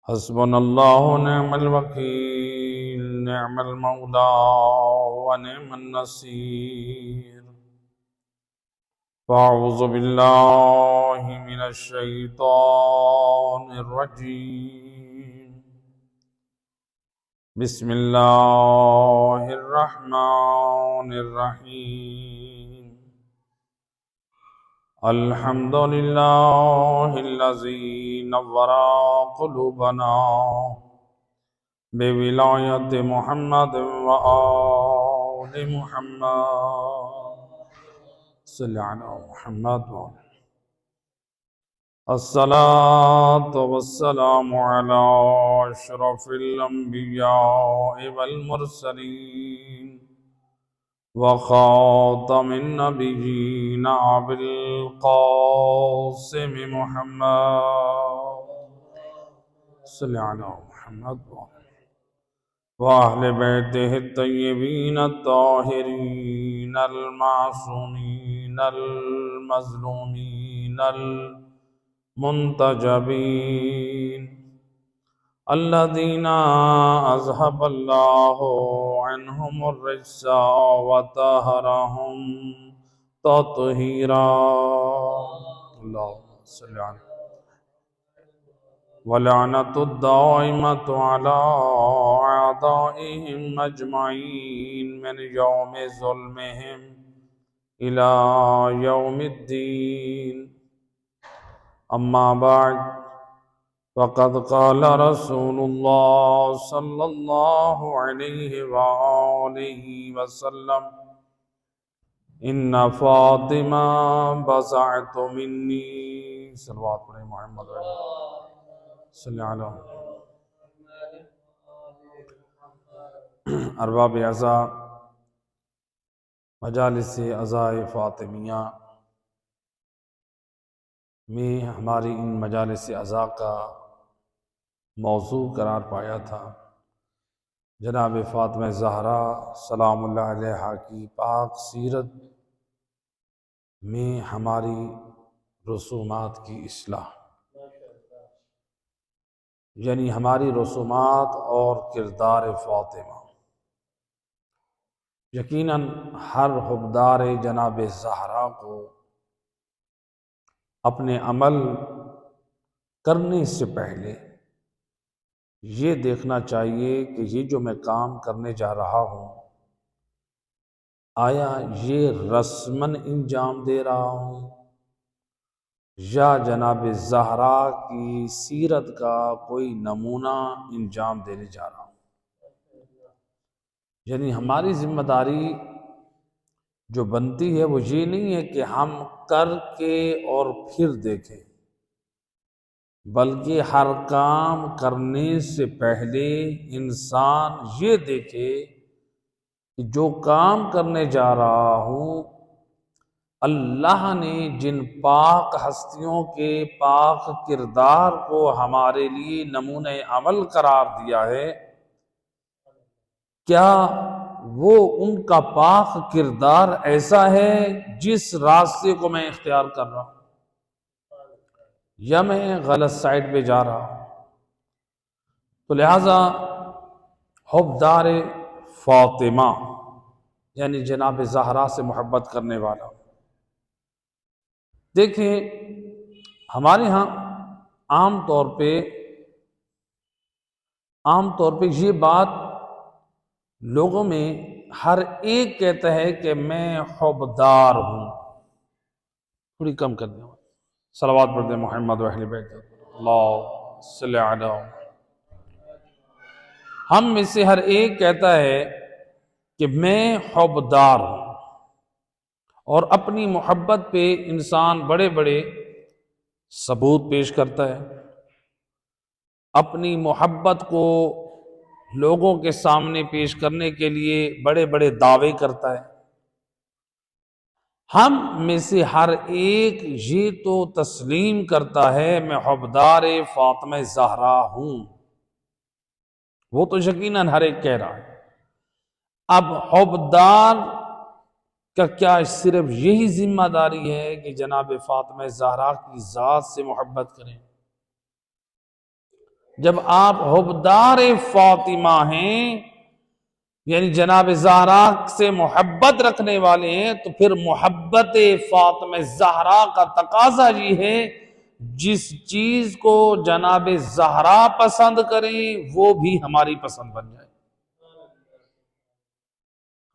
حسبنا الله ونعم الوكيل، نعم المولى ونعم النصير. فأعوذ بالله من الشيطان الرجيم. بسم الله الرحمن الرحيم. الحمد لله الذي نور قلوبنا بولاية محمد وآل محمد. صل على محمد الصلاة والسلام على أشرف الأنبياء والمرسلين وخاتم النبيين أبي القاسم محمد. صل على محمد وأهل بيته الطيبين الطاهرين المعصومين المظلومين المنتجبين الذين أذهب الله عنهم الرجس وطهرهم تطهيرا. اللهم صل على ولعنة الدائمة على أعدائهم أجمعين من يوم ظلمهم إلى يوم الدين. أما بعد، فقد قال رسول الله صلى الله عليه وآله وسلم: إن فاطمة بضعة مني. صلوات پر محمد صلی اللہ علیہ. ارباب عزا، مجالس عزائے فاطمیہ میں ہماری ان مجالس عزا کا موضوع قرار پایا تھا جناب فاطمہ زہرا سلام اللہ علیہا کی پاک سیرت میں ہماری رسومات کی اصلاح، یعنی ہماری رسومات اور کردار فاطمہ. یقیناً ہر حبدار جناب زہرا کو اپنے عمل کرنے سے پہلے یہ دیکھنا چاہیے کہ یہ جو میں کام کرنے جا رہا ہوں، آیا یہ رسماً انجام دے رہا ہوں یا جناب زہرا کی سیرت کا کوئی نمونہ انجام دینے جا رہا ہوں. یعنی ہماری ذمہ داری جو بنتی ہے وہ یہ نہیں ہے کہ ہم کر کے اور پھر دیکھیں، بلکہ ہر کام کرنے سے پہلے انسان یہ دیکھے کہ جو کام کرنے جا رہا ہوں اللہ نے جن پاک ہستیوں کے پاک کردار کو ہمارے لیے نمونہ عمل قرار دیا ہے، کیا وہ ان کا پاک کردار ایسا ہے جس راستے کو میں اختیار کر رہا ہوں یا میں غلط سائٹ پہ جا رہا ہوں. تو لہٰذا حبدار فاطمہ یعنی جناب زہرا سے محبت کرنے والا، دیکھیں ہمارے ہاں عام طور پہ یہ بات لوگوں میں ہر ایک کہتا ہے کہ میں حبدار ہوں. تھوڑی کم کر دیں، صلوات پڑھ دیں محمد و اہل بیت. اللہ صلی علی. ہم میں سے ہر ایک کہتا ہے کہ میں حبدار ہوں، اور اپنی محبت پہ انسان بڑے بڑے ثبوت پیش کرتا ہے، اپنی محبت کو لوگوں کے سامنے پیش کرنے کے لیے بڑے بڑے دعوے کرتا ہے. ہم میں سے ہر ایک یہ تو تسلیم کرتا ہے میں حبدار فاطمہ زہرا ہوں، وہ تو یقیناً ہر ایک کہہ رہا ہے. اب حبدار کا کیا صرف یہی ذمہ داری ہے کہ جناب فاطمہ زہرا کی ذات سے محبت کریں؟ جب آپ حبدار فاطمہ ہیں، یعنی جناب زہرا سے محبت رکھنے والے ہیں، تو پھر محبت فاطمہ زہرا کا تقاضا یہ ہے جس چیز کو جناب زہرا پسند کریں وہ بھی ہماری پسند بن جائے.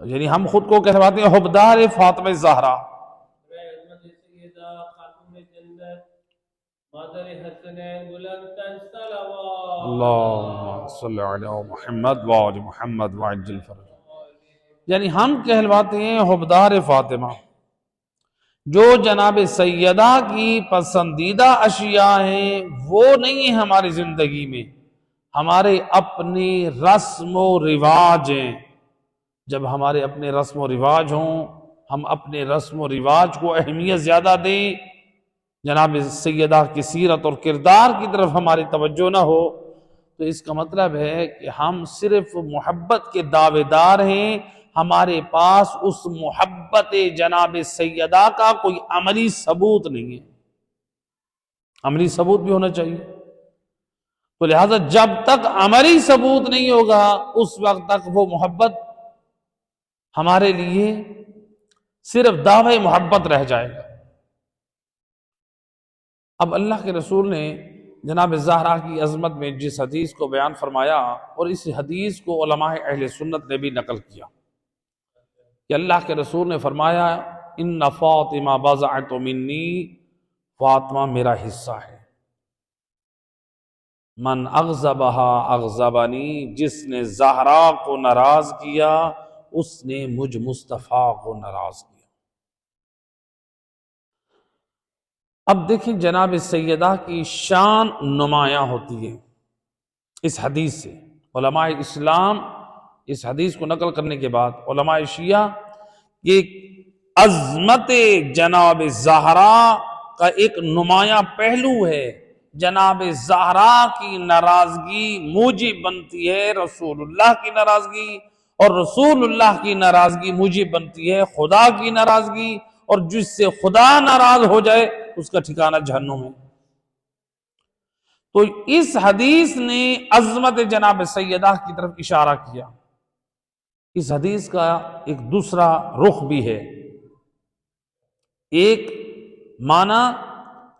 یعنی ہم خود کو کہواتے ہیں حبدار فاطمہ زہرا. اللہم صلی علی محمد وآل محمد وعجل فرج. یعنی ہم کہلواتے ہیں حبدار فاطمہ. جو جناب سیدہ کی پسندیدہ اشیاء ہیں وہ نہیں ہیں ہماری زندگی میں، ہمارے اپنے رسم و رواج ہیں. جب ہمارے اپنے رسم و رواج ہوں، ہم اپنے رسم و رواج کو اہمیت زیادہ دیں، جناب سیدہ کی سیرت اور کردار کی طرف ہماری توجہ نہ ہو، تو اس کا مطلب ہے کہ ہم صرف محبت کے دعوے دار ہیں، ہمارے پاس اس محبت جناب سیدہ کا کوئی عملی ثبوت نہیں ہے. عملی ثبوت بھی ہونا چاہیے. تو لہذا جب تک عملی ثبوت نہیں ہوگا اس وقت تک وہ محبت ہمارے لیے صرف دعوے محبت رہ جائے گا. اب اللہ کے رسول نے جناب زہرا کی عظمت میں جس حدیث کو بیان فرمایا، اور اس حدیث کو علماء اہل سنت نے بھی نقل کیا کہ اللہ کے رسول نے فرمایا ان فاطمہ بضعۃ منی، فاطمہ میرا حصہ ہے. من اغضبہا اغضبنی، جس نے زہرا کو ناراض کیا اس نے مجھ مصطفیٰ کو ناراض کیا. اب دیکھیں جناب سیدہ کی شان نمایاں ہوتی ہے اس حدیث سے. علماء اسلام اس حدیث کو نقل کرنے کے بعد علماء شیعہ یہ عظمت جناب زہرا کا ایک نمایاں پہلو ہے. جناب زہرا کی ناراضگی موجب بنتی ہے رسول اللہ کی ناراضگی، اور رسول اللہ کی ناراضگی موجب بنتی ہے خدا کی ناراضگی، اور جس سے خدا ناراض ہو جائے اس کا ٹھکانہ جہنم ہے. تو اس حدیث نے عظمت جناب سیدہ کی طرف اشارہ کیا. اس حدیث کا ایک دوسرا رخ بھی ہے. ایک معنی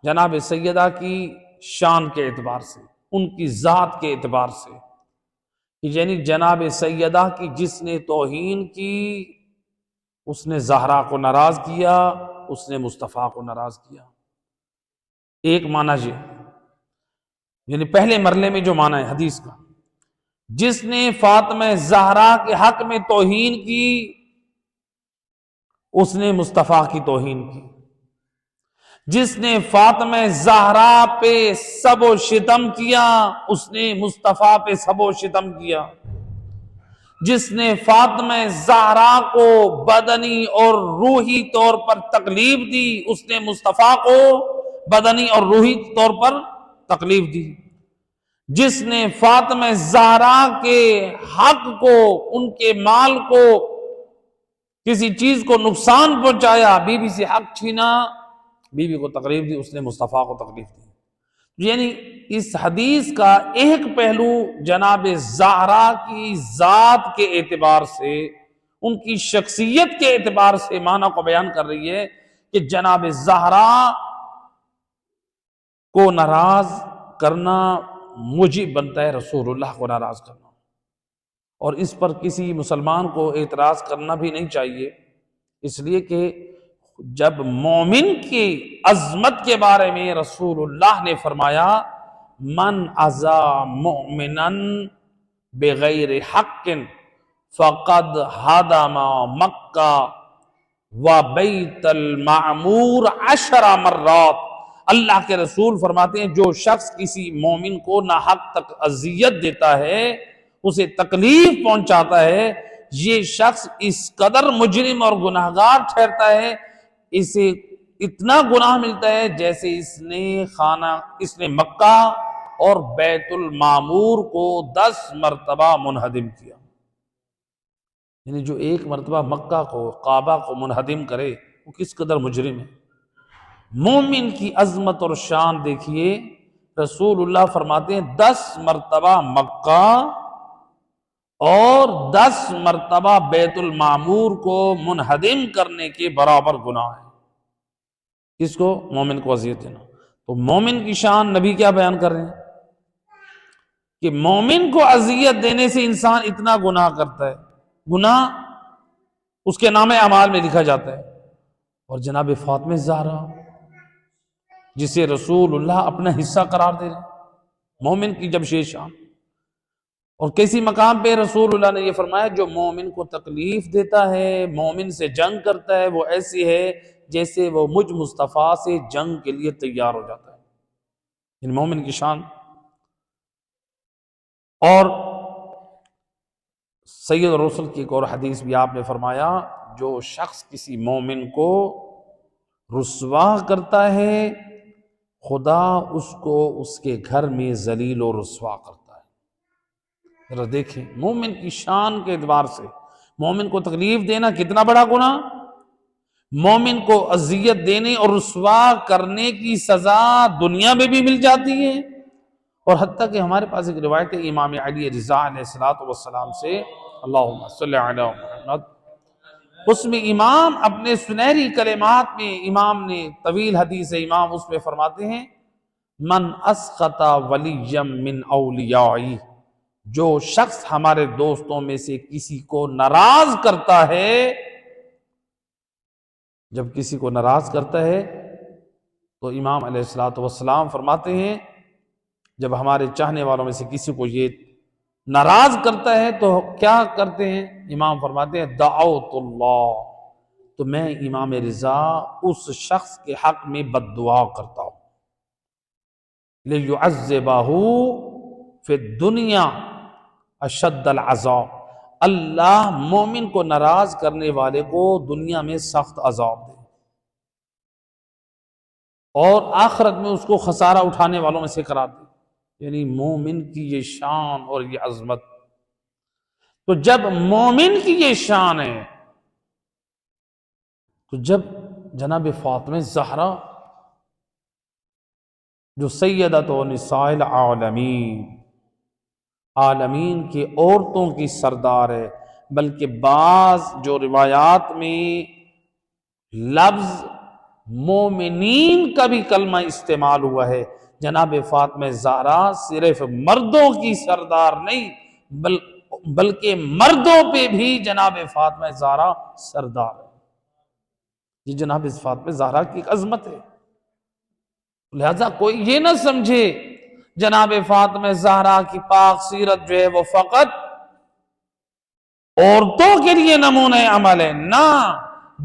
جناب سیدہ کی شان کے اعتبار سے، ان کی ذات کے اعتبار سے، یعنی جناب سیدہ کی جس نے توہین کی اس نے زہرا کو ناراض کیا، اس نے مصطفیٰ کو ناراض کیا. ایک معنی یہ، یعنی پہلے مرلے میں جو معنی ہے حدیث کا، جس نے فاطمہ زہرا کے حق میں توہین کی اس نے مصطفیٰ کی توہین کی. جس نے فاطمہ زہرا پہ سب و شتم کیا اس نے مصطفیٰ پہ سب و شتم کیا. جس نے فاطمہ زہرا کو بدنی اور روحی طور پر تکلیف دی اس نے مصطفیٰ کو بدنی اور روحی طور پر تکلیف دی. جس نے فاطمہ زہرا کے حق کو، ان کے مال کو، کسی چیز کو نقصان پہنچایا، بیوی سے حق چھینا، بیوی کو تکلیف دی، اس نے مصطفیٰ کو تکلیف دی. یعنی اس حدیث کا ایک پہلو جناب زہرا کی ذات کے اعتبار سے، ان کی شخصیت کے اعتبار سے معنی کو بیان کر رہی ہے کہ جناب زہرا کو ناراض کرنا موجب بنتا ہے رسول اللہ کو ناراض کرنا، اور اس پر کسی مسلمان کو اعتراض کرنا بھی نہیں چاہیے. اس لیے کہ جب مومن کی عظمت کے بارے میں رسول اللہ نے فرمایا من عزا مؤمنا بغیر حق فقد ہدم مکہ وبیت المعمور 10 مرات. اللہ کے رسول فرماتے ہیں جو شخص کسی مومن کو ناحق تک اذیت دیتا ہے، اسے تکلیف پہنچاتا ہے، یہ شخص اس قدر مجرم اور گناہگار ٹھہرتا ہے، اسے اتنا گناہ ملتا ہے جیسے اس نے مکہ اور بیت المعمور کو 10 مرتبہ منہدم کیا. یعنی جو ایک مرتبہ مکہ کو، کعبہ کو منہدم کرے وہ کس قدر مجرم ہے. مومن کی عظمت اور شان دیکھیے، رسول اللہ فرماتے ہیں 10 مرتبہ مکہ اور 10 مرتبہ بیت المعمور کو منہدم کرنے کے برابر گناہ ہے۔ کس کو؟ مومن کو اذیت دینا۔ تو مومن کی شان نبی کیا بیان کر رہے ہیں کہ مومن کو اذیت دینے سے انسان اتنا گناہ کرتا ہے، گناہ اس کے نام اعمال میں لکھا جاتا ہے۔ اور جناب فاطمہ زہرا جسے رسول اللہ اپنا حصہ قرار دے رہے ہیں، مومن کی جب یہ شان، اور کسی مقام پہ رسول اللہ نے یہ فرمایا جو مومن کو تکلیف دیتا ہے، مومن سے جنگ کرتا ہے، وہ ایسی ہے جیسے وہ مجھ مصطفیٰ سے جنگ کے لیے تیار ہو جاتا ہے۔ ان مومن کی شان۔ اور سید رسول کی ایک اور حدیث بھی آپ نے فرمایا، جو شخص کسی مومن کو رسوا کرتا ہے خدا اس کو اس کے گھر میں ذلیل و رسوا کرتا ہے۔ ذرا دیکھیں مومن کی شان کے اعتبار سے مومن کو تکلیف دینا کتنا بڑا گناہ، مومن کو اذیت دینے اور رسوا کرنے کی سزا دنیا میں بھی مل جاتی ہے۔ اور حتیٰ کہ ہمارے پاس ایک روایت ہے امام علی رضا علیہ السلام سے، اللہم صلی علی محمد، اس میں امام اپنے سنہری کلمات میں امام نے طویل حدیث ہے، امام اس میں فرماتے ہیں من اسقط ولیا من اولیائی، جو شخص ہمارے دوستوں میں سے کسی کو ناراض کرتا ہے، جب کسی کو ناراض کرتا ہے تو امام علیہ السلام فرماتے ہیں جب ہمارے چاہنے والوں میں سے کسی کو یہ ناراض کرتا ہے تو کیا کرتے ہیں؟ امام فرماتے ہیں دعوت اللہ، تو میں امام رضا اس شخص کے حق میں بد دعا کرتا ہوں، لِيُعَذِّبَهُ فِي الدُّنْيَا اشد العذاب، اللہ مومن کو ناراض کرنے والے کو دنیا میں سخت عذاب دے اور آخرت میں اس کو خسارہ اٹھانے والوں میں سے قرار دے۔ یعنی مومن کی یہ شان اور یہ عظمت۔ تو جب مومن کی یہ شان ہے تو جب جناب فاطمہ زہرا جو سیدۃ نساء العالمین، عالمین کی عورتوں کی سردار ہے، بلکہ بعض جو روایات میں لفظ مومنین کا بھی کلمہ استعمال ہوا ہے، جناب فاطمہ زہرا صرف مردوں کی سردار نہیں بلکہ مردوں پہ بھی جناب فاطمہ زہرا سردار ہے۔ یہ جناب فاطمہ زہرا کی ایک عظمت ہے۔ لہذا کوئی یہ نہ سمجھے جناب فاطمہ زہرا کی پاک سیرت جو ہے وہ فقط عورتوں کے لیے نمونہ عمل ہے، نہ،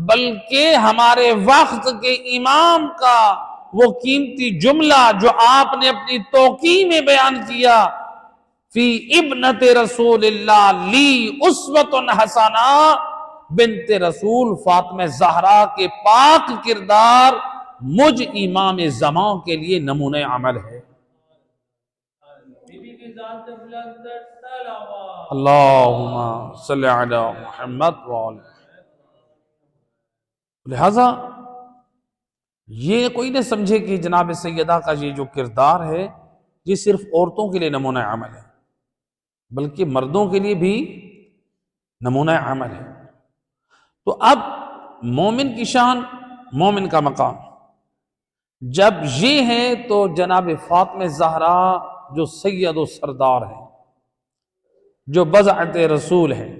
بلکہ ہمارے وقت کے امام کا وہ قیمتی جملہ جو آپ نے اپنی توقیع میں بیان کیا، فی ابنت رسول اللہ لی اسوۃ حسنہ، بنت رسول فاطمہ زہرا کے پاک کردار مجھ امام زمان کے لیے نمونہ عمل ہے۔ اللہم صلی علی محمد وعلی۔ لہذا یہ کوئی نہ سمجھے کہ جناب سیدہ کا یہ جو کردار ہے یہ صرف عورتوں کے لیے نمونہ عمل ہے، بلکہ مردوں کے لیے بھی نمونہ عمل ہے۔ تو اب مومن کی شان، مومن کا مقام جب یہ ہے تو جناب فاطمہ زہرا جو سید و سردار ہیں، جو بضعت رسول ہیں،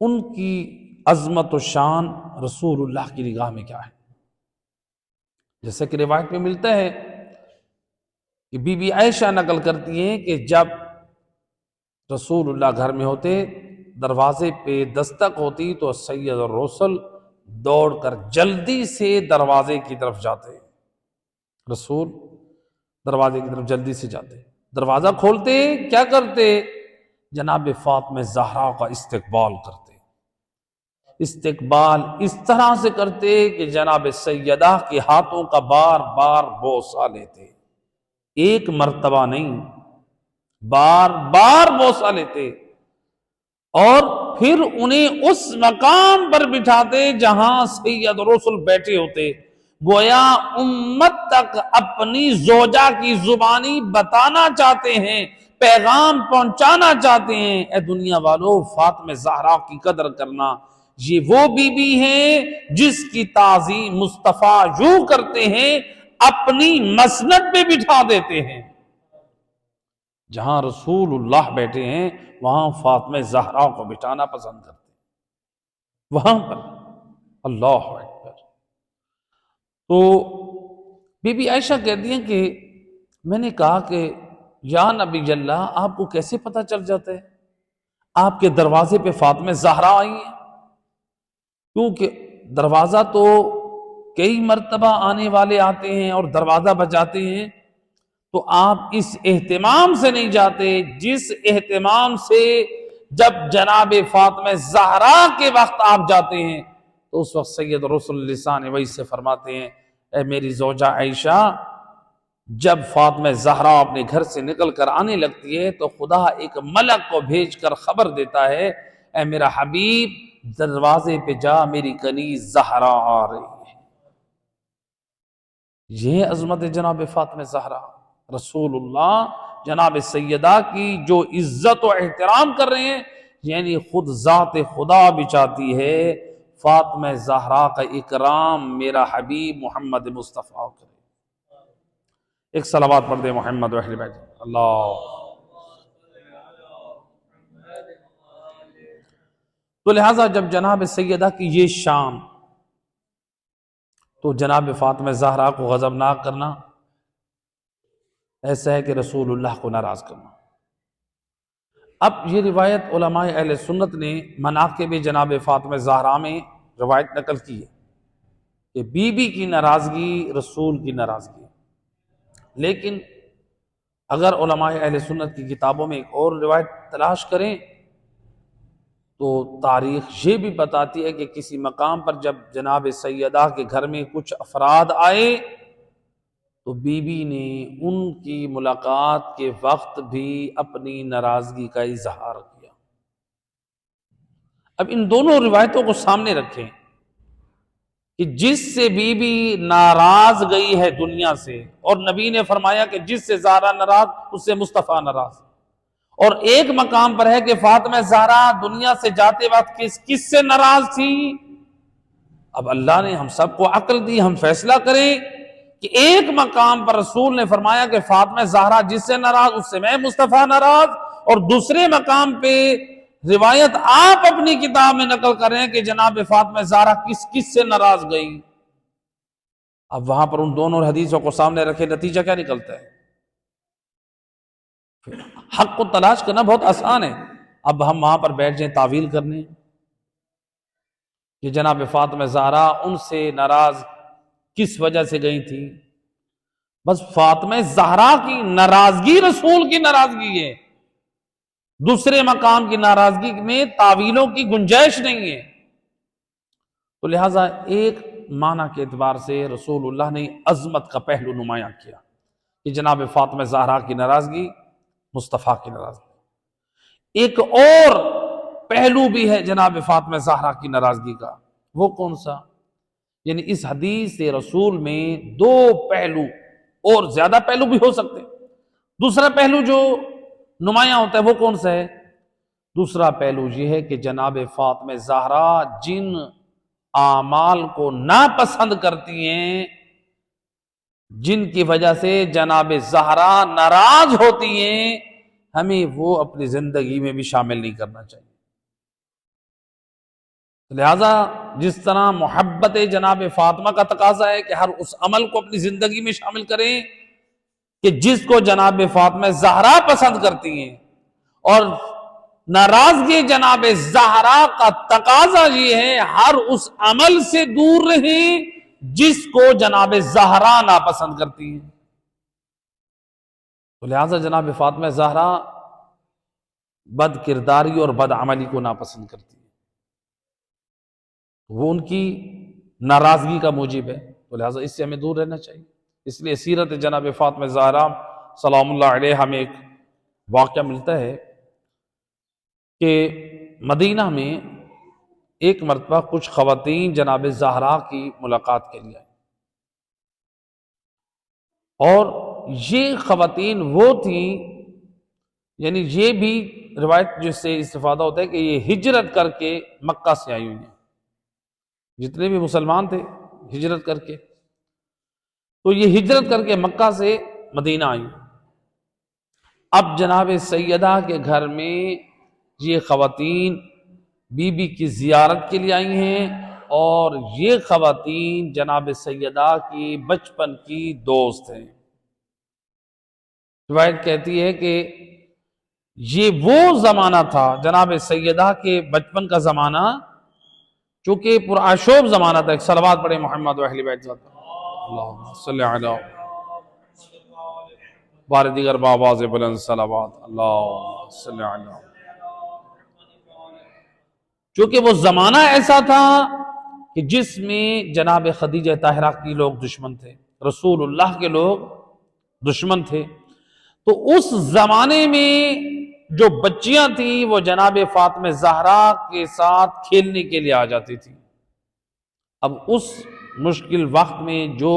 ان کی عظمت و شان رسول اللہ کی نگاہ میں کیا ہے؟ جیسے کہ روایت میں ملتا ہے کہ بی بی عائشہ نقل کرتی ہیں کہ جب رسول اللہ گھر میں ہوتے، دروازے پہ دستک ہوتی تو سید الرسل دوڑ کر جلدی سے دروازے کی طرف جاتے، رسول دروازے کی طرف جلدی سے جاتے، دروازہ کھولتے، کیا کرتے؟ جناب فاطمہ زہرا کا استقبال کرتے، استقبال اس طرح سے کرتے کہ جناب سیدہ کے ہاتھوں کا بار بار بوسہ لیتے، ایک مرتبہ نہیں، بار بار بوسہ لیتے، اور پھر انہیں اس مقام پر بٹھاتے جہاں سید رسول بیٹھے ہوتے، گویا امت تک اپنی زوجہ کی زبانی بتانا چاہتے ہیں، پیغام پہنچانا چاہتے ہیں، اے دنیا والو فاطمہ زہرا کی قدر کرنا، یہ وہ بی بی ہیں جس کی تعظیم مصطفیٰ یوں کرتے ہیں اپنی مسند پہ بٹھا دیتے ہیں۔ جہاں رسول اللہ بیٹھے ہیں وہاں فاطمہ زہرا کو بٹھانا پسند کرتے ہیں، وہاں پر۔ اللہ اکبر۔ تو بی بی عائشہ کہتی ہیں کہ میں نے کہا کہ یا نبی اللہ، آپ کو کیسے پتہ چل جاتا ہے؟ آپ کے دروازے پہ فاطمہ زہرا آئی ہیں؟ کیونکہ دروازہ تو کئی مرتبہ آنے والے آتے ہیں اور دروازہ بجاتے ہیں، تو آپ اس اہتمام سے نہیں جاتے جس اہتمام سے جب جناب فاطمہ زہرا کے وقت آپ جاتے ہیں۔ تو اس وقت سید رسول لسان وحی سے فرماتے ہیں، اے میری زوجہ عائشہ، جب فاطمہ زہرا اپنے گھر سے نکل کر آنے لگتی ہے تو خدا ایک ملک کو بھیج کر خبر دیتا ہے، اے میرا حبیب دروازے پہ جا، میری کنیز زہرا آ رہی ہے۔ یہ عظمت جناب فاطمہ زہرا، رسول اللہ جناب سیدہ کی جو عزت و احترام کر رہے ہیں، یعنی خود ذات خدا بھی چاہتی ہے فاطمہ زہرا کا اکرام میرا حبیب محمد مصطفیٰ کرے۔ ایک صلوات پڑھ دے محمد و اہل بیت اللہ۔ تو لہٰذا جب جناب سیدہ کی یہ شان، تو جناب فاطمہ زہرا کو غضبناک کرنا ایسا ہے کہ رسول اللہ کو ناراض کرنا۔ اب یہ روایت علماء اہل سنت نے مناقب جناب فاطمہ زہرا میں روایت نقل کی ہے کہ بی بی کی ناراضگی رسول کی ناراضگی، لیکن اگر علماء اہل سنت کی کتابوں میں ایک اور روایت تلاش کریں تو تاریخ یہ بھی بتاتی ہے کہ کسی مقام پر جب جناب سیدہ کے گھر میں کچھ افراد آئے تو بی بی نے ان کی ملاقات کے وقت بھی اپنی ناراضگی کا اظہار کیا۔ اب ان دونوں روایتوں کو سامنے رکھیں کہ جس سے بی بی ناراض گئی ہے دنیا سے، اور نبی نے فرمایا کہ جس سے زہرا ناراض اس سے مصطفیٰ ناراض، اور ایک مقام پر ہے کہ فاطمہ زہرا دنیا سے جاتے وقت کس سے ناراض تھی۔ اب اللہ نے ہم سب کو عقل دی، ہم فیصلہ کریں کہ ایک مقام پر رسول نے فرمایا کہ فاطمہ زہرا جس سے ناراض اس سے میں مصطفیٰ ناراض، اور دوسرے مقام پہ روایت آپ اپنی کتاب میں نقل کریں کہ جناب فاطمہ زہرا کس سے ناراض گئی۔ اب وہاں پر ان دونوں حدیثوں کو سامنے رکھے، نتیجہ کیا نکلتا ہے؟ حق کو تلاش کرنا بہت آسان ہے، اب ہم وہاں پر بیٹھ جائیں تعویل کرنے کہ جناب فاطمہ زہرا ان سے ناراض کس وجہ سے گئی تھی۔ بس فاطمہ زہرا کی ناراضگی رسول کی ناراضگی ہے، دوسرے مقام کی ناراضگی میں تعویلوں کی گنجائش نہیں ہے۔ تو لہٰذا ایک معنی کے اعتبار سے رسول اللہ نے عظمت کا پہلو نمایاں کیا کہ جناب فاطمہ زہرا کی ناراضگی مصطفیٰ کی ناراضگی۔ ایک اور پہلو بھی ہے جناب فاطمہ زہرا کی ناراضگی کا، وہ کون سا؟ یعنی اس حدیث رسول میں دو پہلو، اور زیادہ پہلو بھی ہو سکتے، دوسرا پہلو جو نمایاں ہوتا ہے وہ کون سا ہے؟ دوسرا پہلو یہ ہے کہ جناب فاطمہ زہرا جن اعمال کو ناپسند کرتی ہیں، جن کی وجہ سے جناب زہرا ناراض ہوتی ہیں، ہمیں وہ اپنی زندگی میں بھی شامل نہیں کرنا چاہیے۔ لہذا جس طرح محبت جناب فاطمہ کا تقاضا ہے کہ ہر اس عمل کو اپنی زندگی میں شامل کریں کہ جس کو جناب فاطمہ زہرا پسند کرتی ہیں، اور ناراضگی جناب زہرا کا تقاضا یہ ہے ہر اس عمل سے دور رہیں جس کو جناب زہرا ناپسند کرتی ہیں۔ تو لہذا جناب فاطمہ زہرا بد کرداری اور بد عملی کو ناپسند کرتی ہے، وہ ان کی ناراضگی کا موجب ہے، تو لہذا اس سے ہمیں دور رہنا چاہیے۔ اس لیے سیرت جناب فاطمہ زہرا سلام اللہ علیہ میں ایک واقعہ ملتا ہے کہ مدینہ میں ایک مرتبہ کچھ خواتین جناب زہرا کی ملاقات کے لیے آئیں۔ اور یہ خواتین وہ تھیں، یعنی یہ بھی روایت جس سے استفادہ ہوتا ہے کہ یہ ہجرت کر کے مکہ سے آئی ہوئی ہیں، جتنے بھی مسلمان تھے ہجرت کر کے، تو یہ ہجرت کر کے مکہ سے مدینہ آئی۔ اب جناب سیدہ کے گھر میں یہ خواتین بی بی کی زیارت کے لیے آئی ہیں، اور یہ خواتین جناب سیدہ کی بچپن کی دوست ہیں۔ روایت کہتی ہے کہ یہ وہ زمانہ تھا جناب سیدہ کے بچپن کا زمانہ، چونکہ پرآشوب زمانہ تھا۔ ایک صلوات پڑھے محمد و اہل بیت اللہم صلی علی بار دیگر بآواز بلند صلوات اللہم صلی علی، چونکہ وہ زمانہ ایسا تھا کہ جس میں جناب خدیجہ طاہرہ کی لوگ دشمن تھے، رسول اللہ کے لوگ دشمن تھے۔ تو اس زمانے میں جو بچیاں تھیں وہ جناب فاطمہ زہرا کے ساتھ کھیلنے کے لیے آ جاتی تھی۔ اب اس مشکل وقت میں جو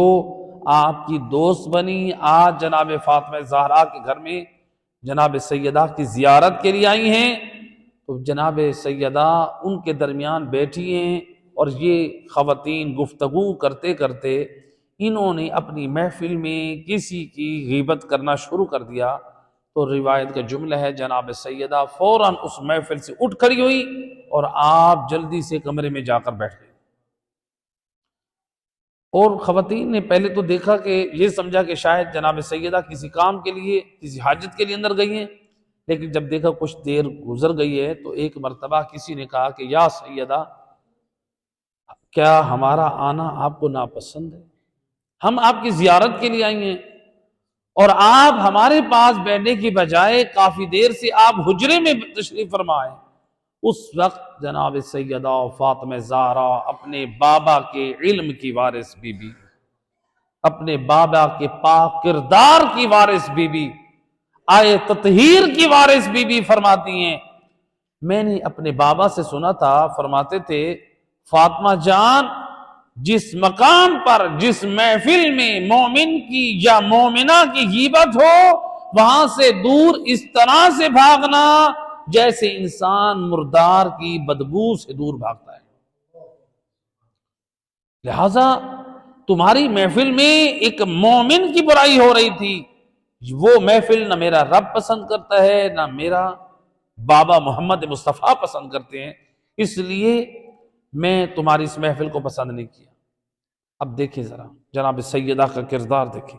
آپ کی دوست بنی، آج جناب فاطمہ زہرا کے گھر میں جناب سیدہ کی زیارت کے لیے آئی ہیں، تو جناب سیدہ ان کے درمیان بیٹھی ہیں، اور یہ خواتین گفتگو کرتے کرتے انہوں نے اپنی محفل میں کسی کی غیبت کرنا شروع کر دیا۔ تو روایت کا جملہ ہے جناب سیدہ فوراً اس محفل سے اٹھ کھڑی ہوئی اور آپ جلدی سے کمرے میں جا کر بیٹھ گئی۔ اور خواتین نے پہلے تو دیکھا کہ یہ سمجھا کہ شاید جناب سیدہ کسی کام کے لیے، کسی حاجت کے لیے اندر گئی ہیں، لیکن جب دیکھا کچھ دیر گزر گئی ہے تو ایک مرتبہ کسی نے کہا کہ یا سیدہ، کیا ہمارا آنا آپ کو ناپسند ہے؟ ہم آپ کی زیارت کے لیے آئی ہیں، اور آپ ہمارے پاس بیٹھنے کی بجائے کافی دیر سے آپ حجرے میں تشریف فرما ہیں۔ اس وقت جناب سیدہ فاطمہ زہرا اپنے بابا کے علم کی وارث بی بی، اپنے بابا کے پاک کردار کی وارث بی بی، آئے تطہیر کی وارث بی بی فرماتی ہیں، میں نے اپنے بابا سے سنا تھا، فرماتے تھے فاطمہ جان، جس مقام پر، جس محفل میں مومن کی یا مومنہ کی غیبت ہو، وہاں سے دور اس طرح سے بھاگنا جیسے انسان مردار کی بدبو سے دور بھاگتا ہے۔ لہذا تمہاری محفل میں ایک مومن کی برائی ہو رہی تھی، وہ محفل نہ میرا رب پسند کرتا ہے، نہ میرا بابا محمد مصطفیٰ پسند کرتے ہیں، اس لیے میں تمہاری اس محفل کو پسند نہیں کیا۔ اب دیکھیں ذرا جناب سیدہ کا کردار دیکھیں،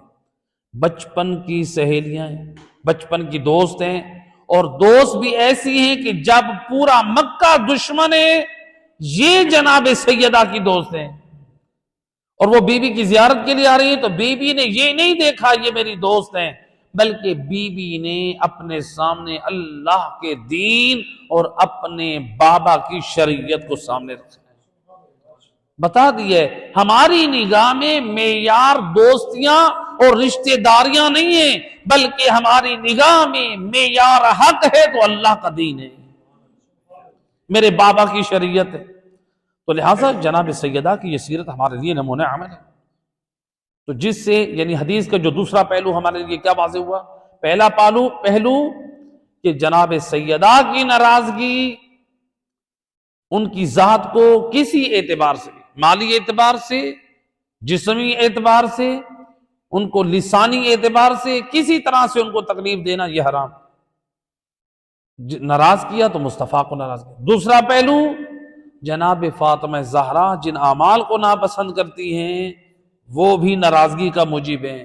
بچپن کی سہیلیاں ہیں، بچپن کی دوست ہیں، اور دوست بھی ایسی ہیں کہ جب پورا مکہ دشمن ہے، یہ جناب سیدہ کی دوست ہیں، اور وہ بی بی کی زیارت کے لیے آ رہی ہیں، تو بی بی نے یہ نہیں دیکھا یہ میری دوست ہیں، بلکہ بی بی نے اپنے سامنے اللہ کے دین اور اپنے بابا کی شریعت کو سامنے رکھا، بتا دیے ہماری نگاہ میں معیار دوستیاں اور رشتہ داریاں نہیں ہیں، بلکہ ہماری نگاہ میں معیار حق ہے تو اللہ کا دین ہے، میرے بابا کی شریعت ہے۔ تو لہٰذا جناب سیدہ کی یہ سیرت ہمارے لیے نمونہ عمل ہے۔ تو جس سے یعنی حدیث کا جو دوسرا پہلو ہمارے لیے کیا واضح ہوا، پہلا پہلو کہ جناب سیدہ کی ناراضگی ان کی ذات کو کسی اعتبار سے، مالی اعتبار سے، جسمی اعتبار سے، ان کو لسانی اعتبار سے، کسی طرح سے ان کو تکلیف دینا یہ حرام، ناراض کیا تو مصطفیٰ کو ناراض کیا۔ دوسرا پہلو جناب فاطمہ زہرا جن اعمال کو ناپسند کرتی ہیں وہ بھی ناراضگی کا موجب ہیں۔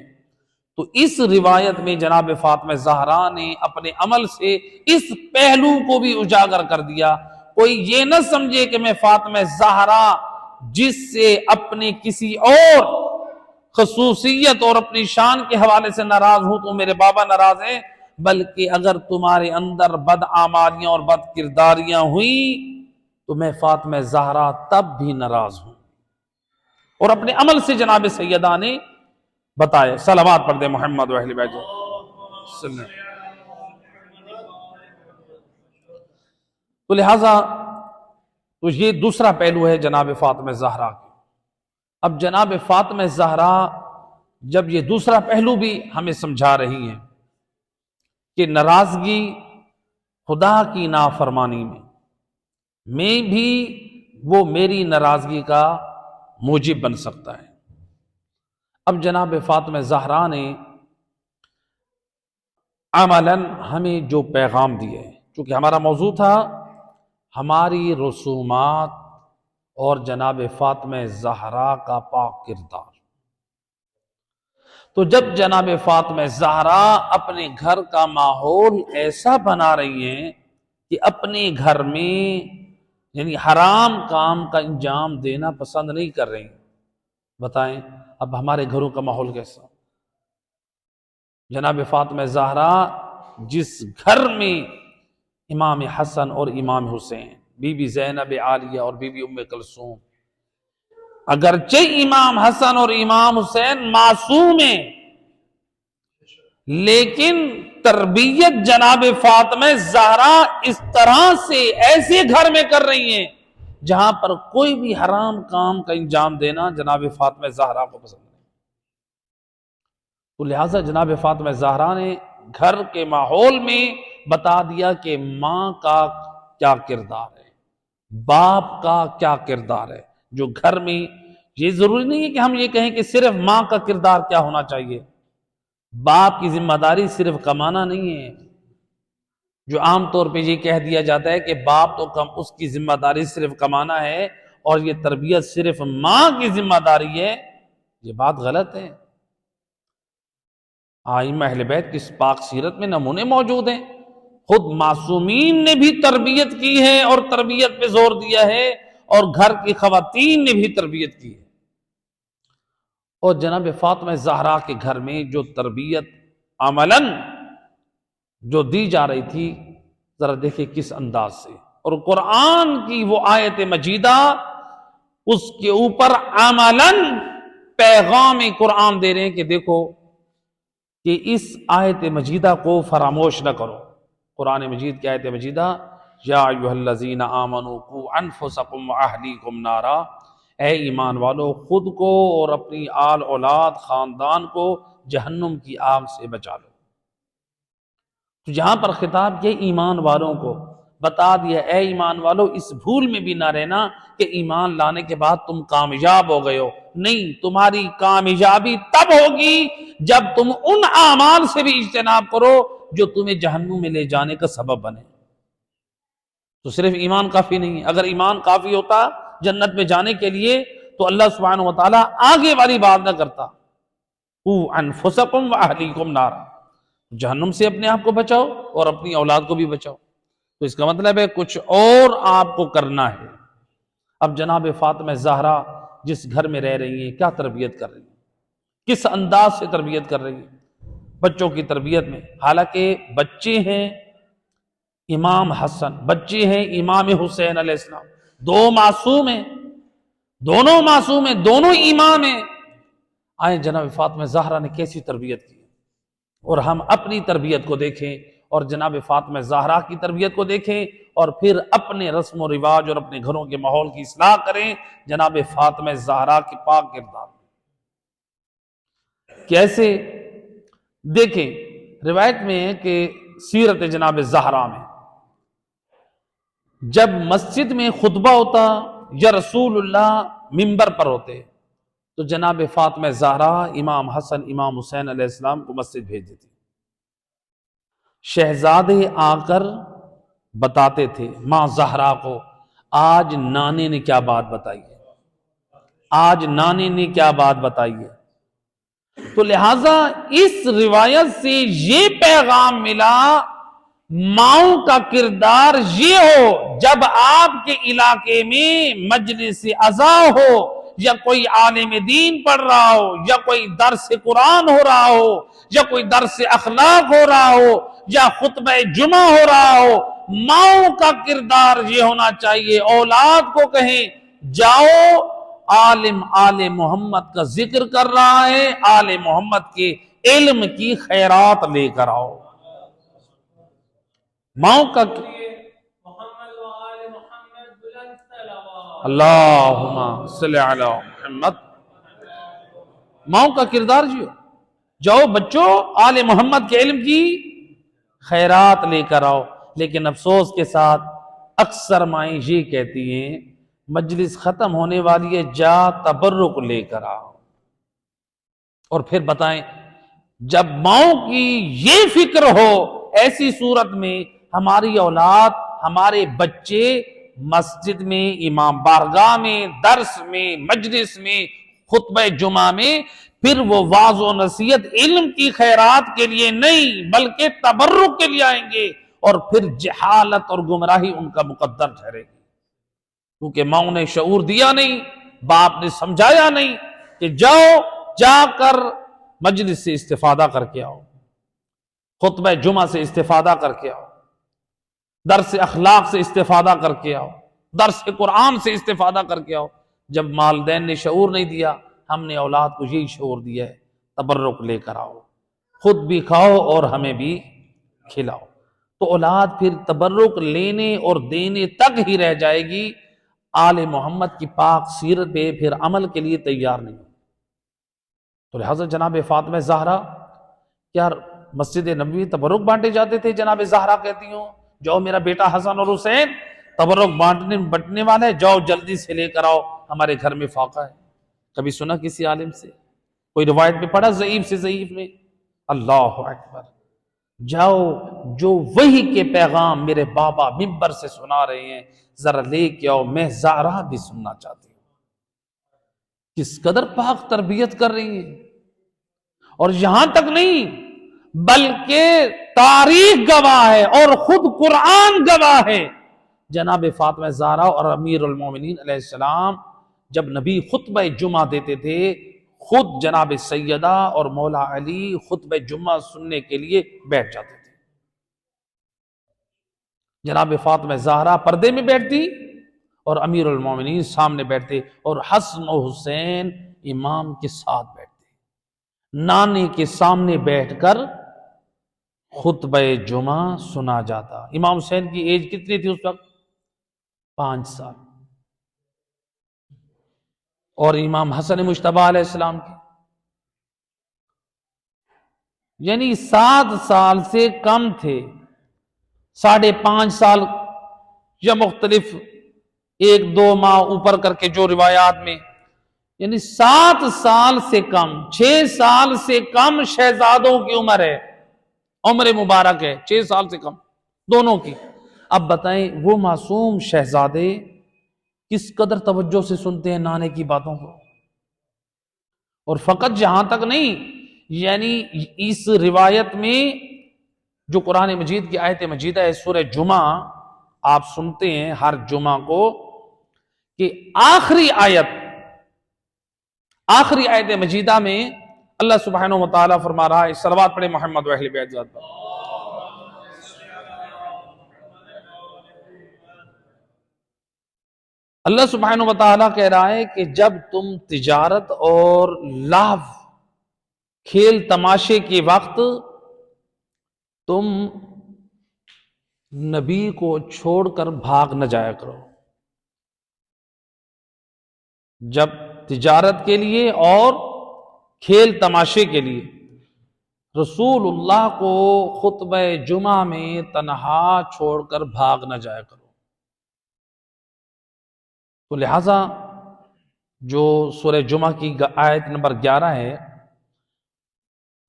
تو اس روایت میں جناب فاطمہ زہرا نے اپنے عمل سے اس پہلو کو بھی اجاگر کر دیا۔ کوئی یہ نہ سمجھے کہ میں فاطمہ زہرا جس سے اپنے کسی اور خصوصیت اور اپنی شان کے حوالے سے ناراض ہوں تو میرے بابا ناراض ہیں، بلکہ اگر تمہارے اندر بدعمالیاں اور بد کرداریاں ہوئیں تو میں فاطمہ زہرا تب بھی ناراض ہوں۔ اور اپنے عمل سے جناب سیدہ نے بتایا، صلوات پڑھ دے محمد و اہل بیت صلی اللہ۔ تو لہٰذا تو یہ دوسرا پہلو ہے جناب فاطمہ زہرا کی۔ اب جناب فاطمہ زہرا جب یہ دوسرا پہلو بھی ہمیں سمجھا رہی ہیں کہ ناراضگی خدا کی نافرمانی میں بھی وہ میری ناراضگی کا موجب بن سکتا ہے۔ اب جناب فاطمہ زہرا نے عملاً ہمیں جو پیغام دیے، چونکہ ہمارا موضوع تھا ہماری رسومات اور جناب فاطمہ زہرا کا پاک کردار، تو جب جناب فاطمہ زہرا اپنے گھر کا ماحول ایسا بنا رہی ہیں کہ اپنے گھر میں یعنی حرام کام کا انجام دینا پسند نہیں کر رہی، بتائیں اب ہمارے گھروں کا ماحول کیسا؟ جناب فاطمہ زہرا جس گھر میں امام حسن اور امام حسین، بی بی زینب عالیہ اور بی بی ام کلثوم، اگرچہ امام حسن اور امام حسین معصوم ہیں لیکن تربیت جناب فاطمہ زہرا اس طرح سے ایسے گھر میں کر رہی ہیں جہاں پر کوئی بھی حرام کام کا انجام دینا جناب فاطمہ زہرا کو پسند نہیں، تو لہٰذا جناب فاطمہ زہرا نے گھر کے ماحول میں بتا دیا کہ ماں کا کیا کردار ہے، باپ کا کیا کردار ہے، جو گھر میں یہ ضروری نہیں ہے کہ ہم یہ کہیں کہ صرف ماں کا کردار کیا ہونا چاہیے، باپ کی ذمہ داری صرف کمانا نہیں ہے، جو عام طور پہ یہ کہہ دیا جاتا ہے کہ باپ تو اس کی ذمہ داری صرف کمانا ہے اور یہ تربیت صرف ماں کی ذمہ داری ہے، یہ بات غلط ہے۔ ائمہ اہل بیت کی پاک سیرت میں نمونے موجود ہیں، خود معصومین نے بھی تربیت کی ہے اور تربیت پہ زور دیا ہے، اور گھر کی خواتین نے بھی تربیت کی ہے، اور جناب فاطمہ زہرا کے گھر میں جو تربیت عملاً جو دی جا رہی تھی، ذرا دیکھیں کس انداز سے، اور قرآن کی وہ آیت مجیدہ اس کے اوپر عملاً پیغام قرآن دے رہے ہیں کہ دیکھو کہ اس آیت مجیدہ کو فراموش نہ کرو۔ قرآن مجید کی آیت مجیدہ، یا ایھا الذین آمنوا قوا انفسکم واہلیکم نارا، اے ایمان والو خود کو اور اپنی آل اولاد خاندان کو جہنم کی آگ سے بچا لو۔ تو یہاں پر خطاب یہ ایمان والوں کو بتا دیا، اے ایمان والو اس بھول میں بھی نہ رہنا کہ ایمان لانے کے بعد تم کامیاب ہو گئے ہو، نہیں، تمہاری کامیابی تب ہوگی جب تم ان اعمال سے بھی اجتناب کرو جو تمہیں جہنم میں لے جانے کا سبب بنے۔ تو صرف ایمان کافی نہیں ہے، اگر ایمان کافی ہوتا جنت میں جانے کے لیے تو اللہ سبحانہ وتعالیٰ آگے والی بات نہ کرتا، قوا انفسکم واہلیکم نارا، جہنم سے اپنے آپ کو بچاؤ اور اپنی اولاد کو بھی بچاؤ۔ تو اس کا مطلب ہے کچھ اور آپ کو کرنا ہے۔ اب جناب فاطمہ زہرا جس گھر میں رہ رہی ہیں، کیا تربیت کر رہی ہیں، کس انداز سے تربیت کر رہی ہیں بچوں کی تربیت میں، حالانکہ بچے ہیں امام حسن، بچے ہیں امام حسین علیہ السلام، دو معصوم ہیں، دونوں معصوم ہیں، دونوں امام ہیں، آئیں جناب فاطمہ زہرا نے کیسی تربیت کی، اور ہم اپنی تربیت کو دیکھیں اور جناب فاطمہ زہرا کی تربیت کو دیکھیں، اور پھر اپنے رسم و رواج اور اپنے گھروں کے ماحول کی اصلاح کریں جناب فاطمہ زہرا کی پاک کردار۔ کیسے؟ دیکھیں روایت میں ہے کہ سیرت جناب زہرا میں جب مسجد میں خطبہ ہوتا یا رسول اللہ منبر پر ہوتے تو جناب فاطمہ زہرا امام حسن امام حسین علیہ السلام کو مسجد بھیج دیتی، شہزادے آ کر بتاتے تھے ماں زہرا کو، آج نانے نے کیا بات بتائی ہے، آج نانے نے کیا بات بتائی ہے۔ تو لہٰذا اس روایت سے یہ پیغام ملا ماؤں کا کردار یہ ہو، جب آپ کے علاقے میں مجلس عزا ہو یا کوئی عالم دین پڑھ رہا ہو یا کوئی درس قرآن ہو رہا ہو یا کوئی درس اخلاق ہو رہا ہو یا خطبہ جمعہ ہو رہا ہو، ماؤں کا کردار یہ ہونا چاہیے، اولاد کو کہیں جاؤ عالم آل محمد کا ذکر کر رہا ہے، آل محمد کے علم کی خیرات لے کر آؤ۔ ماؤں کا اللہم صلی علی محمد، ماؤں کا کردار جیو. جاؤ بچوں آل محمد کے علم کی خیرات لے کر آؤ. لیکن افسوس کے ساتھ اکثر مائیں یہ کہتی ہیں مجلس ختم ہونے والی ہے، جا تبرک لے کر آؤ. اور پھر بتائیں جب ماؤں کی یہ فکر ہو، ایسی صورت میں ہماری اولاد، ہمارے بچے مسجد میں، امام بارگاہ میں، درس میں، مجلس میں، خطبہ جمعہ میں، پھر وہ واعظ و نصیحت علم کی خیرات کے لیے نہیں بلکہ تبرک کے لیے آئیں گے، اور پھر جہالت اور گمراہی ان کا مقدر ٹھہرے گی. کیونکہ ماؤں نے شعور دیا نہیں، باپ نے سمجھایا نہیں کہ جاؤ جا کر مجلس سے استفادہ کر کے آؤ، خطبہ جمعہ سے استفادہ کر کے آؤ، درس اخلاق سے استفادہ کر کے آؤ، درس قرآن سے استفادہ کر کے آؤ. جب والدین نے شعور نہیں دیا، ہم نے اولاد کو یہی شعور دیا ہے تبرک لے کر آؤ، خود بھی کھاؤ اور ہمیں بھی کھلاؤ. تو اولاد پھر تبرک لینے اور دینے تک ہی رہ جائے گی، آل محمد کی پاک سیرت پہ پھر عمل کے لیے تیار نہیں. تو لہٰذا جناب فاطمہ زہرا، کیا مسجد نبوی تبرک بانٹے جاتے تھے؟ جناب زہرا کہتی ہوں جاؤ میرا بیٹا حسن اور حسین تبرک بانٹنے والا ہے، جاؤ جلدی سے لے کر آؤ، ہمارے گھر میں فاقہ ہے. کبھی سنا کسی عالم سے؟ کوئی روایت میں پڑھا ضعیف سے ضعیف میں؟ اللہ اکبر. جاؤ جو وحی کے پیغام میرے بابا منبر سے سنا رہے ہیں ذرا لے کے آؤ، میں زہرا بھی سننا چاہتی ہوں. کس قدر پاک تربیت کر رہی ہے. اور یہاں تک نہیں بلکہ تاریخ گواہ ہے اور خود قرآن گواہ ہے. جناب فاطمہ زہرا اور امیر المومنین علیہ السلام جب نبی خطبہ جمعہ دیتے تھے، خود جناب سیدہ اور مولا علی خطبہ جمعہ سننے کے لیے بیٹھ جاتے تھے. جناب فاطمہ زہرا پردے میں بیٹھتی اور امیر المومنین سامنے بیٹھتے، اور حسن و حسین امام کے ساتھ بیٹھتے، نانے کے سامنے بیٹھ کر خطبہ جمعہ سنا جاتا. امام حسین کی ایج کتنی تھی اس وقت؟ 5 سال. اور امام حسن مجتبی علیہ السلام کی یعنی 7 سال سے کم تھے، 5.5 سال یا مختلف 1-2 ماہ اوپر کر کے جو روایات میں، یعنی 7 سال سے کم، 6 سال سے کم شہزادوں کی عمر ہے، عمر مبارک ہے 6 سال سے کم دونوں کی. اب بتائیں وہ معصوم شہزادے کس قدر توجہ سے سنتے ہیں نانے کی باتوں کو. اور فقط یہاں تک نہیں، یعنی اس روایت میں جو قرآن مجید کی آیت مجیدہ ہے سورہ جمعہ، آپ سنتے ہیں ہر جمعہ کو کہ آخری آیت مجیدہ میں اللہ سبحانہ و تعالیٰ فرما رہا ہے، صلوات پڑھے محمد و اہل بیت ذات پر. اللہ سبحانہ و تعالیٰ کہہ رہا ہے کہ جب تم تجارت اور لہو کھیل تماشے کے وقت تم نبی کو چھوڑ کر بھاگ نہ جایا کرو. جب تجارت کے لیے اور کھیل تماشے کے لیے رسول اللہ کو خطبہ جمعہ میں تنہا چھوڑ کر بھاگ نہ جایا کرو. تو لہٰذا جو سورہ جمعہ کی آیت نمبر 11 ہے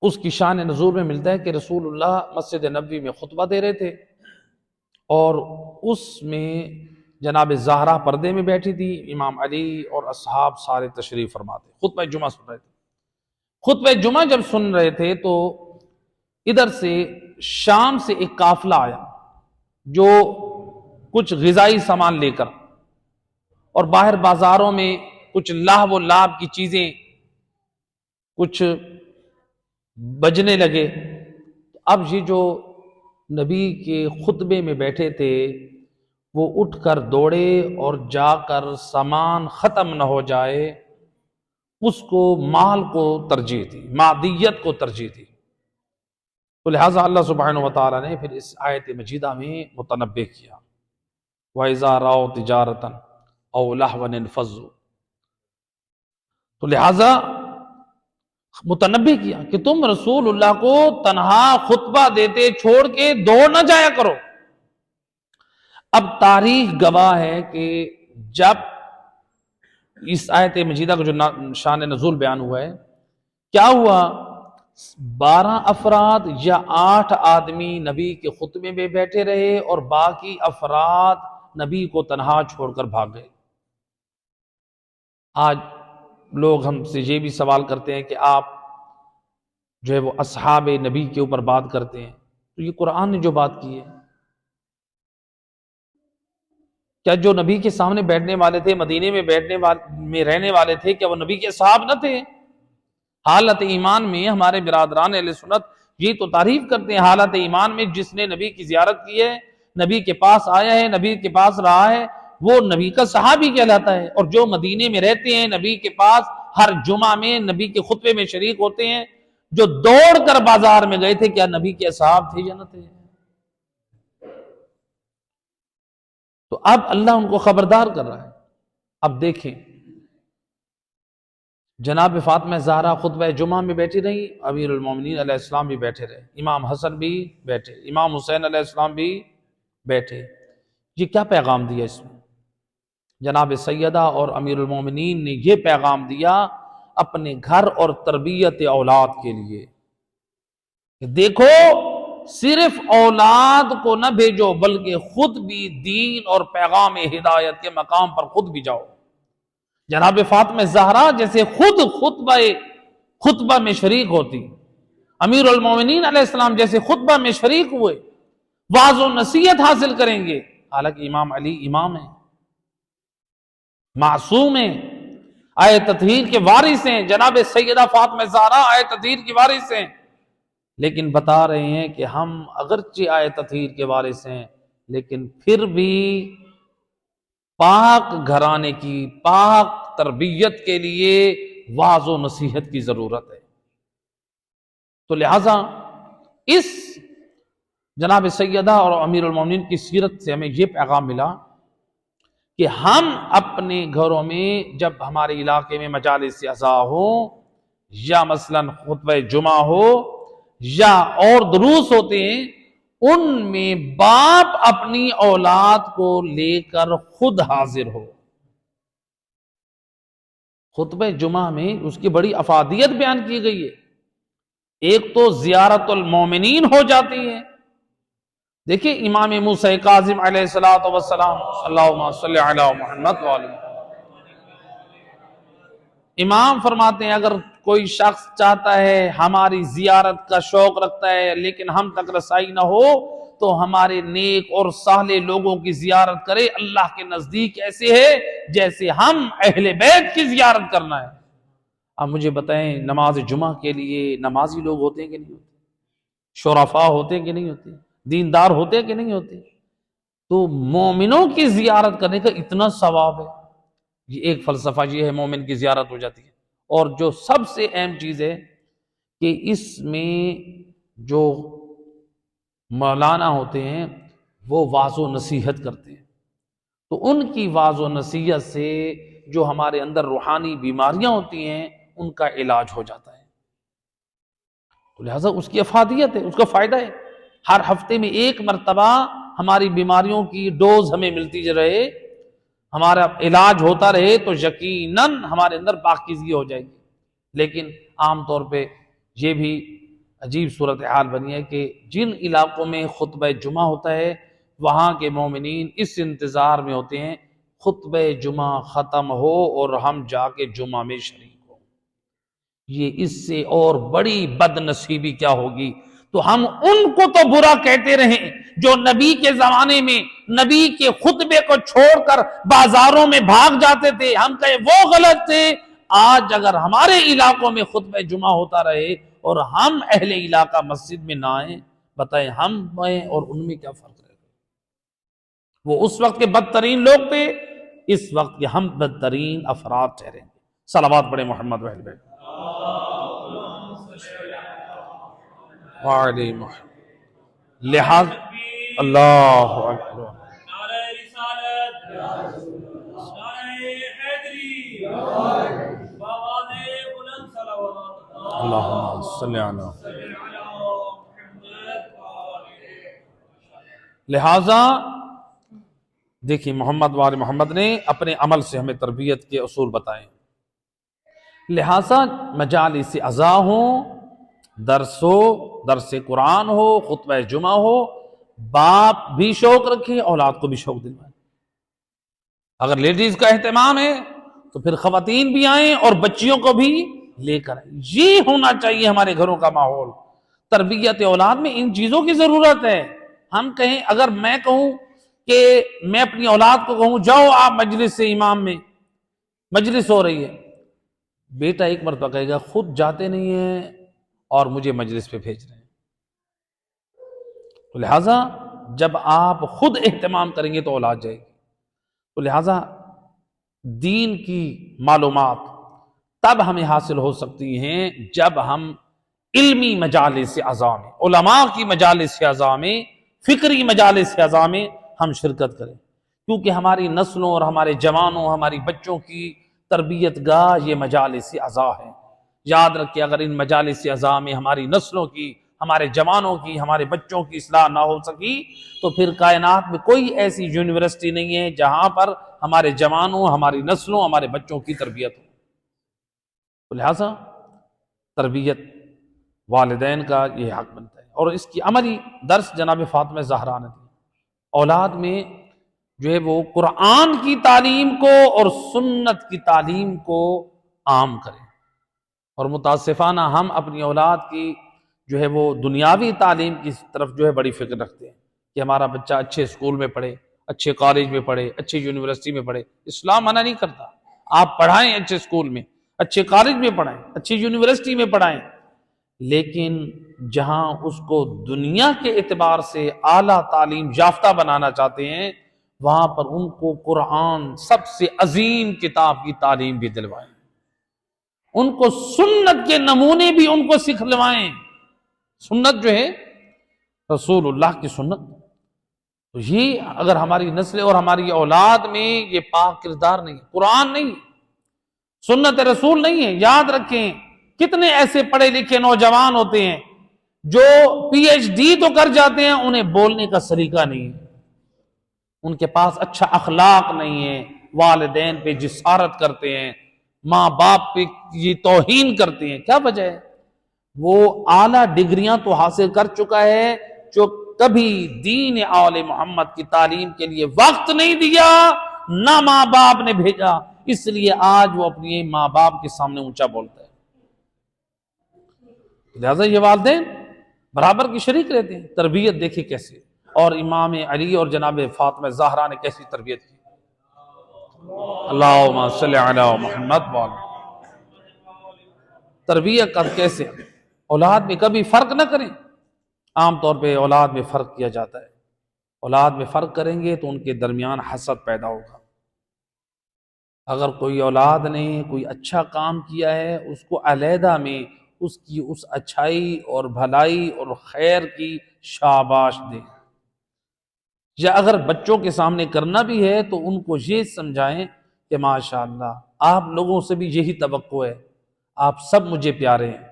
اس کی شان نزول میں ملتا ہے کہ رسول اللہ مسجد نبوی میں خطبہ دے رہے تھے، اور اس میں جناب زہرا پردے میں بیٹھی تھی، امام علی اور اصحاب سارے تشریف فرماتے، خطبہ جمعہ سن رہے تھے. خطبہ جمعہ جب سن رہے تھے تو ادھر سے شام سے ایک قافلہ آیا جو کچھ غذائی سامان لے کر، اور باہر بازاروں میں کچھ لہو و لعب کی چیزیں کچھ بجنے لگے. اب یہ جو نبی کے خطبے میں بیٹھے تھے وہ اٹھ کر دوڑے اور جا کر سامان ختم نہ ہو جائے اس کو مال کو ترجیح دی، مادیت کو ترجیح دی. تو لہٰذا اللہ سبحانہ و تعالیٰ نے پھر اس آیت مجیدہ میں متنبہ کیا وَإِذَا رَأَوْا تِجَارَةً أَوْ لَهْوًا انفضوا. تو لہٰذا متنبہ کیا کہ تم رسول اللہ کو تنہا خطبہ دیتے چھوڑ کے دوڑ نہ جایا کرو۔ اب تاریخ گواہ ہے کہ جب اس آیت مجیدہ کا جو شان نزول بیان ہوا ہے، کیا ہوا، 12 افراد یا 8 آدمی نبی کے خطبے میں بیٹھے رہے اور باقی افراد نبی کو تنہا چھوڑ کر بھاگ گئے۔ آج لوگ ہم سے یہ بھی سوال کرتے ہیں کہ آپ جو ہے وہ اصحاب نبی کے اوپر بات کرتے ہیں، تو یہ قرآن نے جو بات کی ہے، کیا جو نبی کے سامنے بیٹھنے والے تھے، مدینے میں میں رہنے والے تھے، کیا وہ نبی کے اصحاب نہ تھے؟ حالت ایمان میں ہمارے برادران اہل سنت یہ تو تعریف کرتے ہیں، حالت ایمان میں جس نے نبی کی زیارت کی ہے، نبی کے پاس آیا ہے، نبی کے پاس رہا ہے، وہ نبی کا صحابی کہلاتا ہے۔ اور جو مدینے میں رہتے ہیں، نبی کے پاس ہر جمعہ میں نبی کے خطبے میں شریک ہوتے ہیں، جو دوڑ کر بازار میں گئے تھے، کیا نبی کے اصحاب تھے یا نہ تھے؟ تو اب اللہ ان کو خبردار کر رہا ہے۔ اب دیکھیں، جناب فاطمہ زہرا خطبہ جمعہ میں بیٹھی رہی، امیر المومنین علیہ السلام بھی بیٹھے رہے، امام حسن بھی بیٹھے، امام حسین علیہ السلام بھی بیٹھے۔ یہ کیا پیغام دیا اس میں؟ جناب سیدہ اور امیر المومنین نے یہ پیغام دیا اپنے گھر اور تربیت اولاد کے لیے کہ دیکھو، صرف اولاد کو نہ بھیجو بلکہ خود بھی دین اور پیغام ہدایت کے مقام پر خود بھی جاؤ۔ جناب فاطمہ زہرا جیسے خود خطبہ میں شریک ہوتی، امیر المومنین علیہ السلام جیسے خطبہ میں شریک ہوئے، وعظ و نصیحت حاصل کریں گے، حالانکہ امام علی امام ہیں، معصوم ہیں، آئے تطہیر کے وارث ہیں، جناب سیدہ فاطمہ زہرا آئے تطہیر کی وارث ہیں، لیکن بتا رہے ہیں کہ ہم اگرچہ آئے تطہیر کے وارث ہیں لیکن پھر بھی پاک گھرانے کی پاک تربیت کے لیے وعظ و نصیحت کی ضرورت ہے۔ تو لہٰذا اس جناب سیدہ اور امیر المومنین کی سیرت سے ہمیں یہ پیغام ملا کہ ہم اپنے گھروں میں جب ہمارے علاقے میں مجالس اعزا ہو یا مثلا خطبہ جمعہ ہو یا اور دروس ہوتے ہیں، ان میں باپ اپنی اولاد کو لے کر خود حاضر ہو۔ خطبہ جمعہ میں اس کی بڑی افادیت بیان کی گئی ہے۔ ایک تو زیارت المومنین ہو جاتی ہے۔ دیکھیں امام موسیٰ کاظم علیہ السلام، اللہم صلی علی محمد وعلی، امام فرماتے ہیں اگر کوئی شخص چاہتا ہے، ہماری زیارت کا شوق رکھتا ہے لیکن ہم تک رسائی نہ ہو، تو ہمارے نیک اور صالح لوگوں کی زیارت کرے، اللہ کے نزدیک ایسے ہے جیسے ہم اہل بیت کی زیارت کرنا ہے۔ اب مجھے بتائیں، نماز جمعہ کے لیے نمازی لوگ ہوتے ہیں کہ نہیں ہوتے؟ شرفاء ہوتے ہیں کہ نہیں ہوتے؟ دیندار ہوتے ہیں کہ نہیں ہوتے؟ تو مومنوں کی زیارت کرنے کا اتنا ثواب ہے، یہ ایک فلسفہ یہ ہے، مومن کی زیارت ہو جاتی ہے۔ اور جو سب سے اہم چیز ہے کہ اس میں جو مولانا ہوتے ہیں وہ وعظ و نصیحت کرتے ہیں، تو ان کی وعظ و نصیحت سے جو ہمارے اندر روحانی بیماریاں ہوتی ہیں ان کا علاج ہو جاتا ہے۔ تو لہٰذا اس کی افادیت ہے، اس کا فائدہ ہے، ہر ہفتے میں ایک مرتبہ ہماری بیماریوں کی ڈوز ہمیں ملتی رہے، ہمارا علاج ہوتا رہے، تو یقیناً ہمارے اندر پاکیزگی ہو جائے گی۔ لیکن عام طور پہ یہ بھی عجیب صورتحال بنی ہے کہ جن علاقوں میں خطبہ جمعہ ہوتا ہے وہاں کے مومنین اس انتظار میں ہوتے ہیں خطبہ جمعہ ختم ہو اور ہم جا کے جمعہ میں شریک ہوں۔ یہ اس سے اور بڑی بد نصیبی کیا ہوگی؟ تو ہم ان کو تو برا کہتے رہیں جو نبی کے زمانے میں نبی کے خطبے کو چھوڑ کر بازاروں میں بھاگ جاتے تھے، ہم کہیں وہ غلط تھے۔ آج اگر ہمارے علاقوں میں خطبہ جمعہ ہوتا رہے اور ہم اہل علاقہ مسجد میں نہ آئیں، بتائیں ہم میں اور ان میں کیا فرق رہے گا؟ وہ اس وقت کے بدترین لوگ تھے، اس وقت کے ہم بدترین افراد ٹھہریں گے۔ صلوات پڑھیں محمد و اہل بیت وعلی محمد۔ لحاظ اللہ اکبر، نعرہ رسالت، نعرہ حیدری، بآواز بلند صلوات۔ اللہم صلی علی لہٰذا دیکھیں محمد وال محمد نے اپنے عمل سے ہمیں تربیت کے اصول بتائے. لہٰذا مجالس عزا ہوں، درس قرآن ہو، خطبہ جمعہ ہو، باپ بھی شوق رکھے، اولاد کو بھی شوق دلوائے. اگر لیڈیز کا اہتمام ہے تو پھر خواتین بھی آئیں اور بچیوں کو بھی لے کر آئیں. یہ ہونا چاہیے ہمارے گھروں کا ماحول. تربیت اولاد میں ان چیزوں کی ضرورت ہے. ہم کہیں، اگر میں کہوں کہ میں اپنی اولاد کو کہوں جاؤ آپ مجلس سے، امام میں مجلس ہو رہی ہے، بیٹا ایک مرتبہ کہے گا خود جاتے نہیں ہیں اور مجھے مجلس پہ بھیج رہے ہیں. تو لہٰذا جب آپ خود اہتمام کریں گے تو اولاد جائے گی. تو لہٰذا دین کی معلومات تب ہمیں حاصل ہو سکتی ہیں جب ہم علمی مجالس عزا میں، علماء کی مجالس عزا میں، فکری مجالس عزا میں ہم شرکت کریں. کیونکہ ہماری نسلوں اور ہمارے جوانوں، ہماری بچوں کی تربیت گاہ یہ مجالس عزا ہے. یاد رکھیں، اگر ان مجالس عزا میں ہماری نسلوں کی، ہمارے جوانوں کی، ہمارے بچوں کی اصلاح نہ ہو سکی تو پھر کائنات میں کوئی ایسی یونیورسٹی نہیں ہے جہاں پر ہمارے جوانوں، ہماری نسلوں، ہمارے بچوں کی تربیت ہو. تو لہٰذا تربیت والدین کا یہ حق بنتا ہے. اور اس کی عملی درس جناب فاطمہ زہرا نے دی. اولاد میں جو ہے وہ قرآن کی تعلیم کو اور سنت کی تعلیم کو عام کریں. اور متاسفانہ ہم اپنی اولاد کی جو ہے وہ دنیاوی تعلیم کی طرف جو ہے بڑی فکر رکھتے ہیں کہ ہمارا بچہ اچھے اسکول میں پڑھے، اچھے کالج میں پڑھے، اچھے یونیورسٹی میں پڑھے. اسلام منع نہیں کرتا، آپ پڑھائیں اچھے اسکول میں، اچھے کالج میں پڑھائیں، اچھی یونیورسٹی میں پڑھائیں، لیکن جہاں اس کو دنیا کے اعتبار سے اعلیٰ تعلیم یافتہ بنانا چاہتے ہیں وہاں پر ان کو قرآن سب سے عظیم کتاب کی تعلیم بھی دلوائیں، ان کو سنت کے نمونے بھی ان کو سکھلوائیں. سنت جو ہے رسول اللہ کی سنت، تو یہ اگر ہماری نسل اور ہماری اولاد میں یہ پاک کردار نہیں، قرآن نہیں، سنت رسول نہیں ہے. یاد رکھیں کتنے ایسے پڑھے لکھے نوجوان ہوتے ہیں جو پی ایچ ڈی تو کر جاتے ہیں، انہیں بولنے کا سلیقہ نہیں ہے، ان کے پاس اچھا اخلاق نہیں ہے، والدین پہ جسارت کرتے ہیں، ماں باپ پہ یہ توہین کرتے ہیں. کیا وجہ ہے؟ وہ اعلیٰ ڈگریاں تو حاصل کر چکا ہے جو کبھی دین آل محمد کی تعلیم کے لیے وقت نہیں دیا، نہ ماں باپ نے بھیجا، اس لیے آج وہ اپنے ماں باپ کے سامنے اونچا بولتا ہے. لہٰذا یہ والدین برابر کی شریک رہتے ہیں. تربیت دیکھیں کیسے، اور امام علی اور جناب فاطمہ زہرا نے کیسی تربیت کی. اللہم صلی علی محمد وعلی. تربیت کا کیسے اولاد میں کبھی فرق نہ کریں. عام طور پہ اولاد میں فرق کیا جاتا ہے، اولاد میں فرق کریں گے تو ان کے درمیان حسد پیدا ہوگا. اگر کوئی اولاد نے کوئی اچھا کام کیا ہے اس کو علیحدہ میں اس کی اس اچھائی اور بھلائی اور خیر کی شاباش دیں، یا اگر بچوں کے سامنے کرنا بھی ہے تو ان کو یہ سمجھائیں کہ ماشاءاللہ آپ لوگوں سے بھی یہی توقع ہے، آپ سب مجھے پیارے ہیں،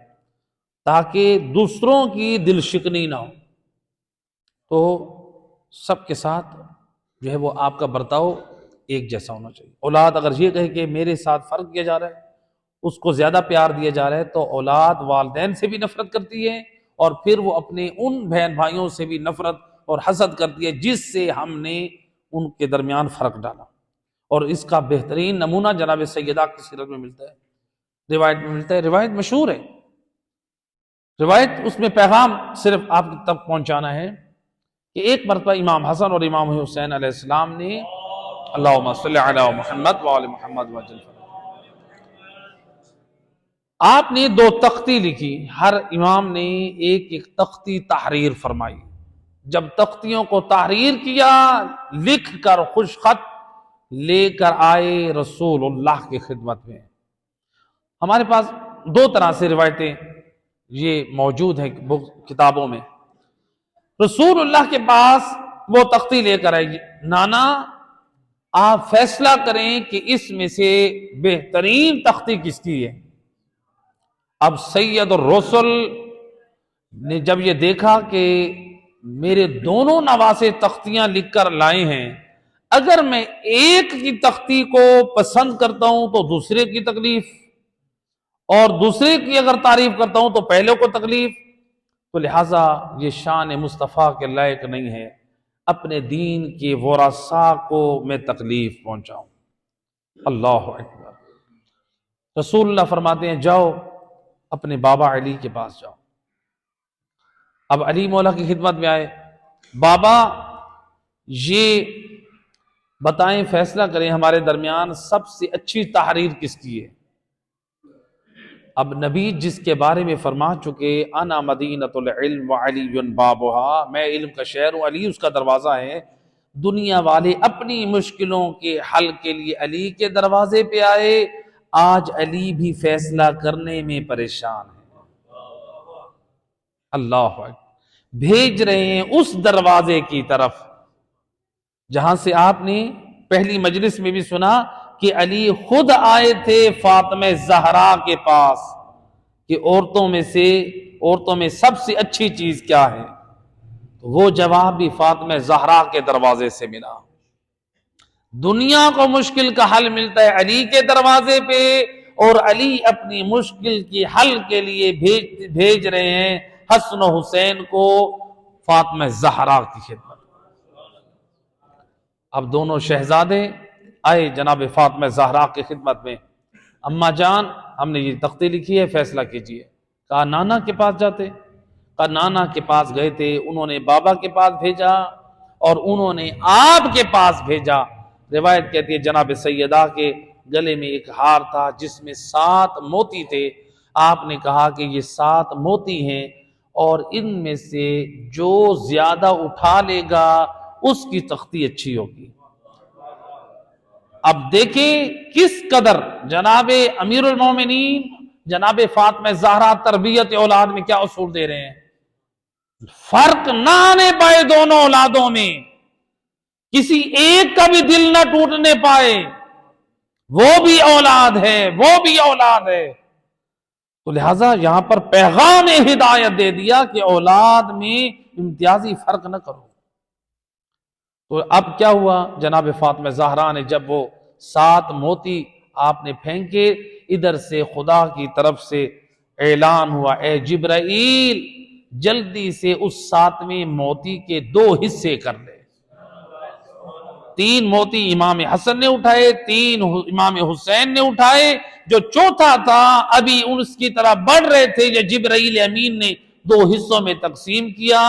تاکہ دوسروں کی دل شکنی نہ ہو. تو سب کے ساتھ جو ہے وہ آپ کا برتاؤ ایک جیسا ہونا چاہیے. اولاد اگر یہ کہے کہ میرے ساتھ فرق کیا جا رہا ہے، اس کو زیادہ پیار دیا جا رہا ہے، تو اولاد والدین سے بھی نفرت کرتی ہے اور پھر وہ اپنے ان بہن بھائیوں سے بھی نفرت اور حسد کرتی ہے جس سے ہم نے ان کے درمیان فرق ڈالا. اور اس کا بہترین نمونہ جناب سیدہ کی سیرت میں ملتا ہے، روایت میں ملتا ہے. روایت مشہور ہے، روایت اس میں پیغام صرف آپ تک پہنچانا ہے کہ ایک مرتبہ امام حسن اور امام حسین علیہ السلام نے اللہم صلی علی محمد وعلی محمد وجل، آپ نے 2 تختی لکھی، ہر امام نے ایک ایک تختی تحریر فرمائی. جب تختیوں کو تحریر کیا، لکھ کر خوش خط لے کر آئے رسول اللہ کی خدمت میں. ہمارے پاس 2 طرح سے روایتیں یہ موجود ہیں کتابوں میں. رسول اللہ کے پاس وہ تختی لے کر آئے، نانا آپ فیصلہ کریں کہ اس میں سے بہترین تختی کس کی ہے. اب سید الرسل نے جب یہ دیکھا کہ میرے دونوں نواسے تختیاں لکھ کر لائے ہیں، اگر میں ایک کی تختی کو پسند کرتا ہوں تو دوسرے کی تکلیف، اور دوسرے کی اگر تعریف کرتا ہوں تو پہلے کو تکلیف، تو لہٰذا یہ شان مصطفیٰ کے لائق نہیں ہے اپنے دین کے ورثاء کو میں تکلیف پہنچاؤں۔ اللہ اکبر۔ رسول اللہ فرماتے ہیں جاؤ اپنے بابا علی کے پاس جاؤ۔ اب علی مولا کی خدمت میں آئے، بابا یہ بتائیں، فیصلہ کریں ہمارے درمیان سب سے اچھی تحریر کس کی ہے؟ اب نبی جس کے بارے میں فرما چکے انا مدینۃ العلم وعلی بابھا، میں علم کا شہر ہوں، علی اس کا دروازہ ہے، دنیا والے اپنی مشکلوں کے حل کے لیے علی کے دروازے پہ آئے، آج علی بھی فیصلہ کرنے میں پریشان ہے۔ اللہ اکبر۔ بھیج رہے ہیں اس دروازے کی طرف جہاں سے آپ نے پہلی مجلس میں بھی سنا کہ علی خود آئے تھے فاطمہ زہرا کے پاس کہ عورتوں میں سب سے اچھی چیز کیا ہے، تو وہ جواب بھی فاطمہ زہرا کے دروازے سے ملا۔ دنیا کو مشکل کا حل ملتا ہے علی کے دروازے پہ، اور علی اپنی مشکل کی حل کے لیے بھیج رہے ہیں حسن و حسین کو فاطمہ زہرا کی خدمت۔ اب دونوں شہزادے آئے جناب فاطمہ زہرا کی خدمت میں، اماں جان ہم نے یہ تختی لکھی ہے، فیصلہ کیجئے۔ کہا نانا کے پاس جاتے، کہا نانا کے پاس گئے تھے، انہوں نے بابا کے پاس بھیجا اور انہوں نے آپ کے پاس بھیجا۔ روایت کہتی ہے جناب سیدہ کے گلے میں ایک ہار تھا جس میں 7 موتی تھے، آپ نے کہا کہ یہ 7 موتی ہیں اور ان میں سے جو زیادہ اٹھا لے گا اس کی تختی اچھی ہوگی۔ اب دیکھیں کس قدر جناب امیر المومنین جناب فاطمہ زہرا تربیت اولاد میں کیا اصول دے رہے ہیں، فرق نہ آنے پائے دونوں اولادوں میں، کسی ایک کا بھی دل نہ ٹوٹنے پائے، وہ بھی اولاد ہے وہ بھی اولاد ہے۔ تو لہٰذا یہاں پر پیغام ہدایت دے دیا کہ اولاد میں امتیازی فرق نہ کرو۔ تو اب کیا ہوا، جناب فاطمہ زہرا نے جب وہ 7 موتی آپ نے پھینکے، ادھر سے خدا کی طرف سے اعلان ہوا اے جبرائیل جلدی سے اس 7ویں موتی کے 2 حصے کر لے۔ 3 موتی امام حسن نے اٹھائے، 3 امام حسین نے اٹھائے، جو چوتھا تھا ابھی اس کی طرح بڑھ رہے تھے، یہ جبرائیل امین نے 2 حصوں میں تقسیم کیا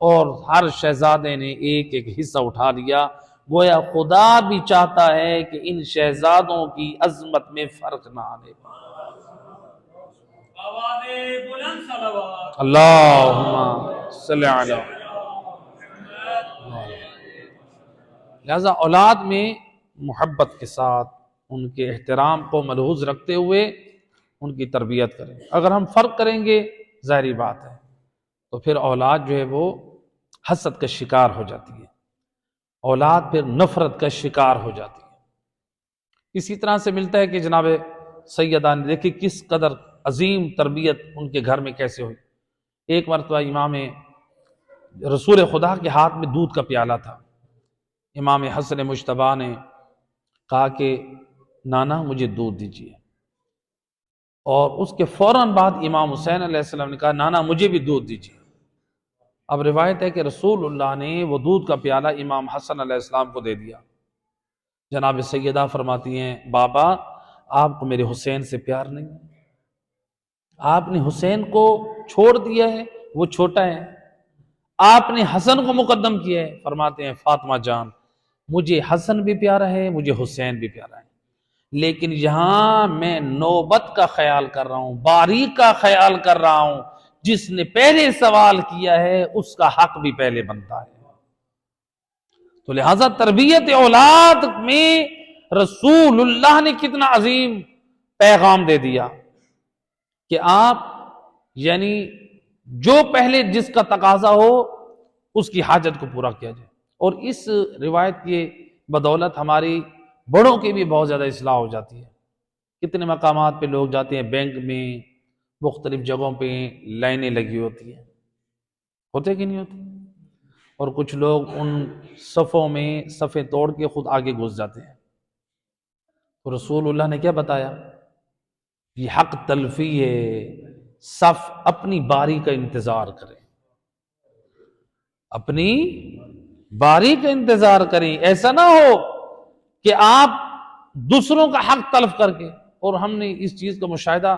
اور ہر شہزادے نے ایک ایک حصہ اٹھا لیا۔ گویا خدا بھی چاہتا ہے کہ ان شہزادوں کی عظمت میں فرق نہ آنے پائے۔ آواز بلند صلوات۔ اللہم صلی علی۔ لہذا اولاد میں محبت کے ساتھ ان کے احترام کو ملحوظ رکھتے ہوئے ان کی تربیت کریں۔ اگر ہم فرق کریں گے ظاہری بات ہے تو پھر اولاد جو ہے وہ حسد کا شکار ہو جاتی ہے، اولاد پھر نفرت کا شکار ہو جاتی ہے۔ اسی طرح سے ملتا ہے کہ جناب سیدہ نے دیکھی کس قدر عظیم تربیت ان کے گھر میں کیسے ہوئی۔ ایک مرتبہ امام رسول خدا کے ہاتھ میں دودھ کا پیالہ تھا، امام حسن مجتبیٰ نے کہا کہ نانا مجھے دودھ دیجیے، اور اس کے فوراً بعد امام حسین علیہ السلام نے کہا نانا مجھے بھی دودھ دیجیے۔ اب روایت ہے کہ رسول اللہ نے وہ دودھ کا پیالہ امام حسن علیہ السلام کو دے دیا۔ جناب سیدہ فرماتی ہیں بابا آپ کو میرے حسین سے پیار نہیں ہے، آپ نے حسین کو چھوڑ دیا ہے، وہ چھوٹا ہے، آپ نے حسن کو مقدم کیا ہے۔ فرماتے ہیں فاطمہ جان مجھے حسن بھی پیارا ہے، مجھے حسین بھی پیارا ہے، لیکن یہاں میں نوبت کا خیال کر رہا ہوں، باریک کا خیال کر رہا ہوں، جس نے پہلے سوال کیا ہے اس کا حق بھی پہلے بنتا ہے۔ تو لہذا تربیت اولاد میں رسول اللہ نے کتنا عظیم پیغام دے دیا کہ آپ یعنی جو پہلے جس کا تقاضا ہو اس کی حاجت کو پورا کیا جائے، اور اس روایت کی بدولت ہماری بڑوں کی بھی بہت زیادہ اصلاح ہو جاتی ہے۔ کتنے مقامات پہ لوگ جاتے ہیں بینک میں مختلف جگہوں پہ لائنیں لگی ہوتی ہیں، ہوتے کہ نہیں ہوتے؟ اور کچھ لوگ ان صفوں میں صفیں توڑ کے خود آگے گھس جاتے ہیں۔ تو رسول اللہ نے کیا بتایا؟ یہ حق تلفی ہے، صف اپنی باری کا انتظار کریں، اپنی باری کا انتظار کریں۔ ایسا نہ ہو کہ آپ دوسروں کا حق تلف کر کے، اور ہم نے اس چیز کا مشاہدہ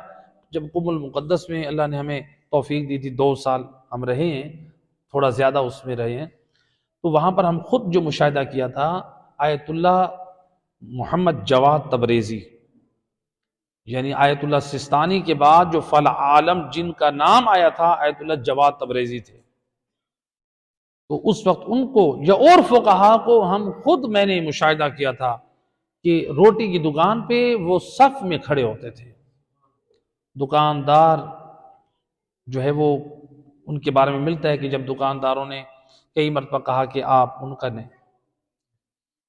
جب قم المقدس میں اللہ نے ہمیں توفیق دی تھی، 2 سال ہم رہے ہیں، تھوڑا زیادہ اس میں رہے ہیں، تو وہاں پر ہم خود جو مشاہدہ کیا تھا، آیت اللہ محمد جواد تبریزی، یعنی آیت اللہ سستانی کے بعد جو فل عالم جن کا نام آیا تھا آیت اللہ جواد تبریزی تھے۔ تو اس وقت ان کو یا اور فقہا کو ہم خود میں نے مشاہدہ کیا تھا کہ روٹی کی دکان پہ وہ صف میں کھڑے ہوتے تھے، دکاندار جو ہے وہ ان کے بارے میں ملتا ہے کہ جب دکانداروں نے کئی مرتبہ کہا کہ آپ ان کا نہیں،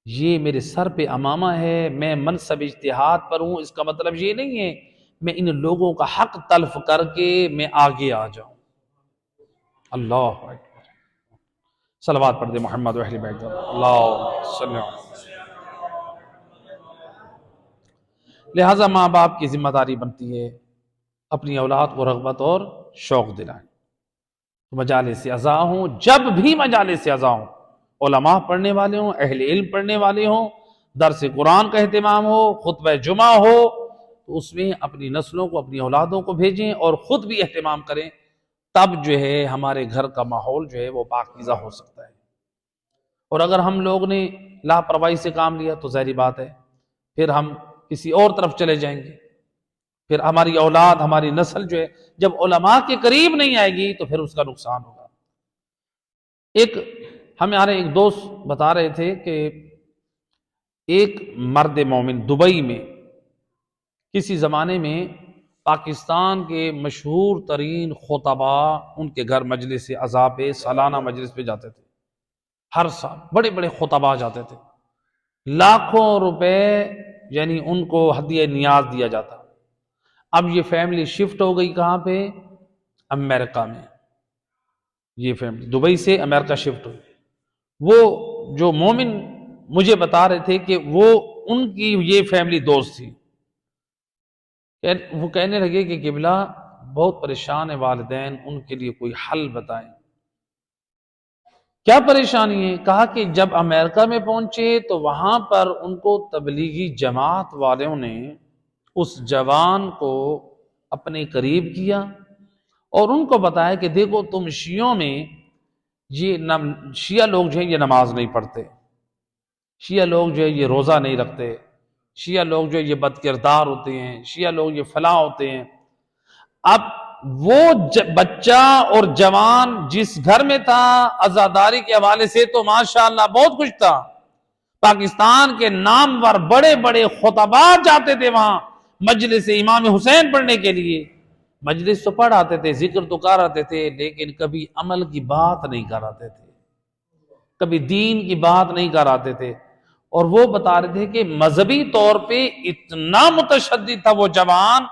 یہ میرے سر پہ امامہ ہے، میں منصب اجتہاد پر ہوں، اس کا مطلب یہ نہیں ہے میں ان لوگوں کا حق تلف کر کے میں آگے آ جاؤں۔ اللہ اکبر، صلوات پڑھ دے محمد و اہل بیت اللہ صلی اللہ علیہ وسلم۔ لہٰذا ماں باپ کی ذمہ داری بنتی ہے اپنی اولاد کو رغبت اور شوق دلائیں۔ مجالس ازاں ہوں، جب بھی مجالس ازاں ہوں، علماء پڑھنے والے ہوں، اہل علم پڑھنے والے ہوں، درس قرآن کا اہتمام ہو، خطبہ جمعہ ہو، تو اس میں اپنی نسلوں کو، اپنی اولادوں کو بھیجیں اور خود بھی اہتمام کریں، تب جو ہے ہمارے گھر کا ماحول جو ہے وہ پاکیزہ ہو سکتا ہے۔ اور اگر ہم لوگ نے لاپرواہی سے کام لیا تو ظاہری بات ہے پھر ہم کسی اور طرف چلے جائیں گے، پھر ہماری اولاد، ہماری نسل جو ہے جب علماء کے قریب نہیں آئے گی تو پھر اس کا نقصان ہوگا۔ ہمارے ایک دوست بتا رہے تھے کہ ایک مرد مومن دبئی میں کسی زمانے میں پاکستان کے مشہور ترین خطباء ان کے گھر مجلس عزا پہ، سالانہ مجلس پہ جاتے تھے، ہر سال بڑے بڑے خطباء جاتے تھے، لاکھوں روپے یعنی ان کو ہدیہ نیاز دیا جاتا۔ اب یہ فیملی شفٹ ہو گئی کہاں پہ؟ امریکہ میں۔ یہ فیملی دبئی سے امریکہ شفٹ ہوئی۔ وہ جو مومن مجھے بتا رہے تھے کہ وہ ان کی یہ فیملی دوست تھی، وہ کہنے لگے کہ قبلہ بہت پریشان ہے والدین، ان کے لیے کوئی حل بتائیں۔ کیا پریشانی ہے؟ کہا کہ جب امریکہ میں پہنچے تو وہاں پر ان کو تبلیغی جماعت والوں نے اس جوان کو اپنے قریب کیا اور ان کو بتایا کہ دیکھو تم شیعوں میں یہ شیعہ لوگ جو ہے یہ نماز نہیں پڑھتے، شیعہ لوگ جو ہے یہ روزہ نہیں رکھتے، شیعہ لوگ جو ہے یہ بد کردار ہوتے ہیں، شیعہ لوگ یہ فلاں ہوتے ہیں۔ اب وہ بچہ اور جوان جس گھر میں تھا عزاداری کے حوالے سے تو ماشاءاللہ بہت خوش تھا، پاکستان کے نامور بڑے بڑے خطباء جاتے تھے وہاں مجلس امام حسین پڑھنے کے لیے، مجلس تو پڑھ آتے تھے، ذکر تو کر آتے تھے، لیکن کبھی عمل کی بات نہیں کر آتے تھے، کبھی دین کی بات نہیں کر آتے تھے۔ اور وہ بتا رہے تھے کہ مذہبی طور پہ اتنا متشدد تھا وہ جوان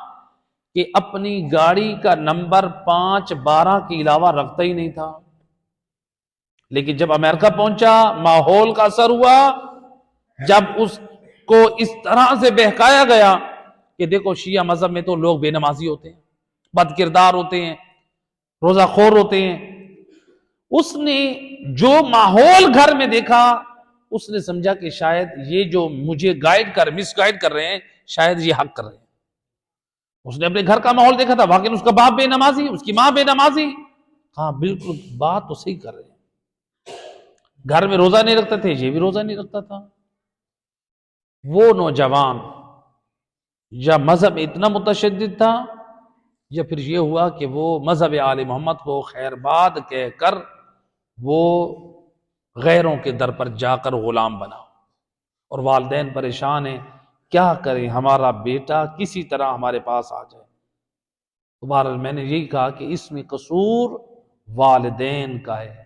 کہ اپنی گاڑی کا نمبر 5 12 کے علاوہ رکھتا ہی نہیں تھا۔ لیکن جب امریکہ پہنچا ماحول کا اثر ہوا، جب اس کو اس طرح سے بہکایا گیا کہ دیکھو شیعہ مذہب میں تو لوگ بے نمازی ہوتے ہیں، بد کردار ہوتے ہیں، روزہ خور ہوتے ہیں، اس نے جو ماحول گھر میں دیکھا اس نے سمجھا کہ شاید یہ جو مجھے مس گائیڈ کر رہے ہیں شاید یہ حق کر رہے ہیں۔ اس نے اپنے گھر کا ماحول دیکھا تھا، واقعی اس کا باپ بے نمازی، اس کی ماں بے نمازی، ہاں بالکل بات تو صحیح کر رہے ہیں، گھر میں روزہ نہیں رکھتے تھے، یہ بھی روزہ نہیں رکھتا تھا۔ وہ نوجوان یا مذہب اتنا متشدد تھا یا پھر یہ ہوا کہ وہ مذہب آل محمد کو خیر باد کہہ کر وہ غیروں کے در پر جا کر غلام بنا، اور والدین پریشان ہیں کیا کریں ہمارا بیٹا کسی طرح ہمارے پاس آ جائے۔ تو بہرحال میں نے یہی کہا کہ اس میں قصور والدین کا ہے۔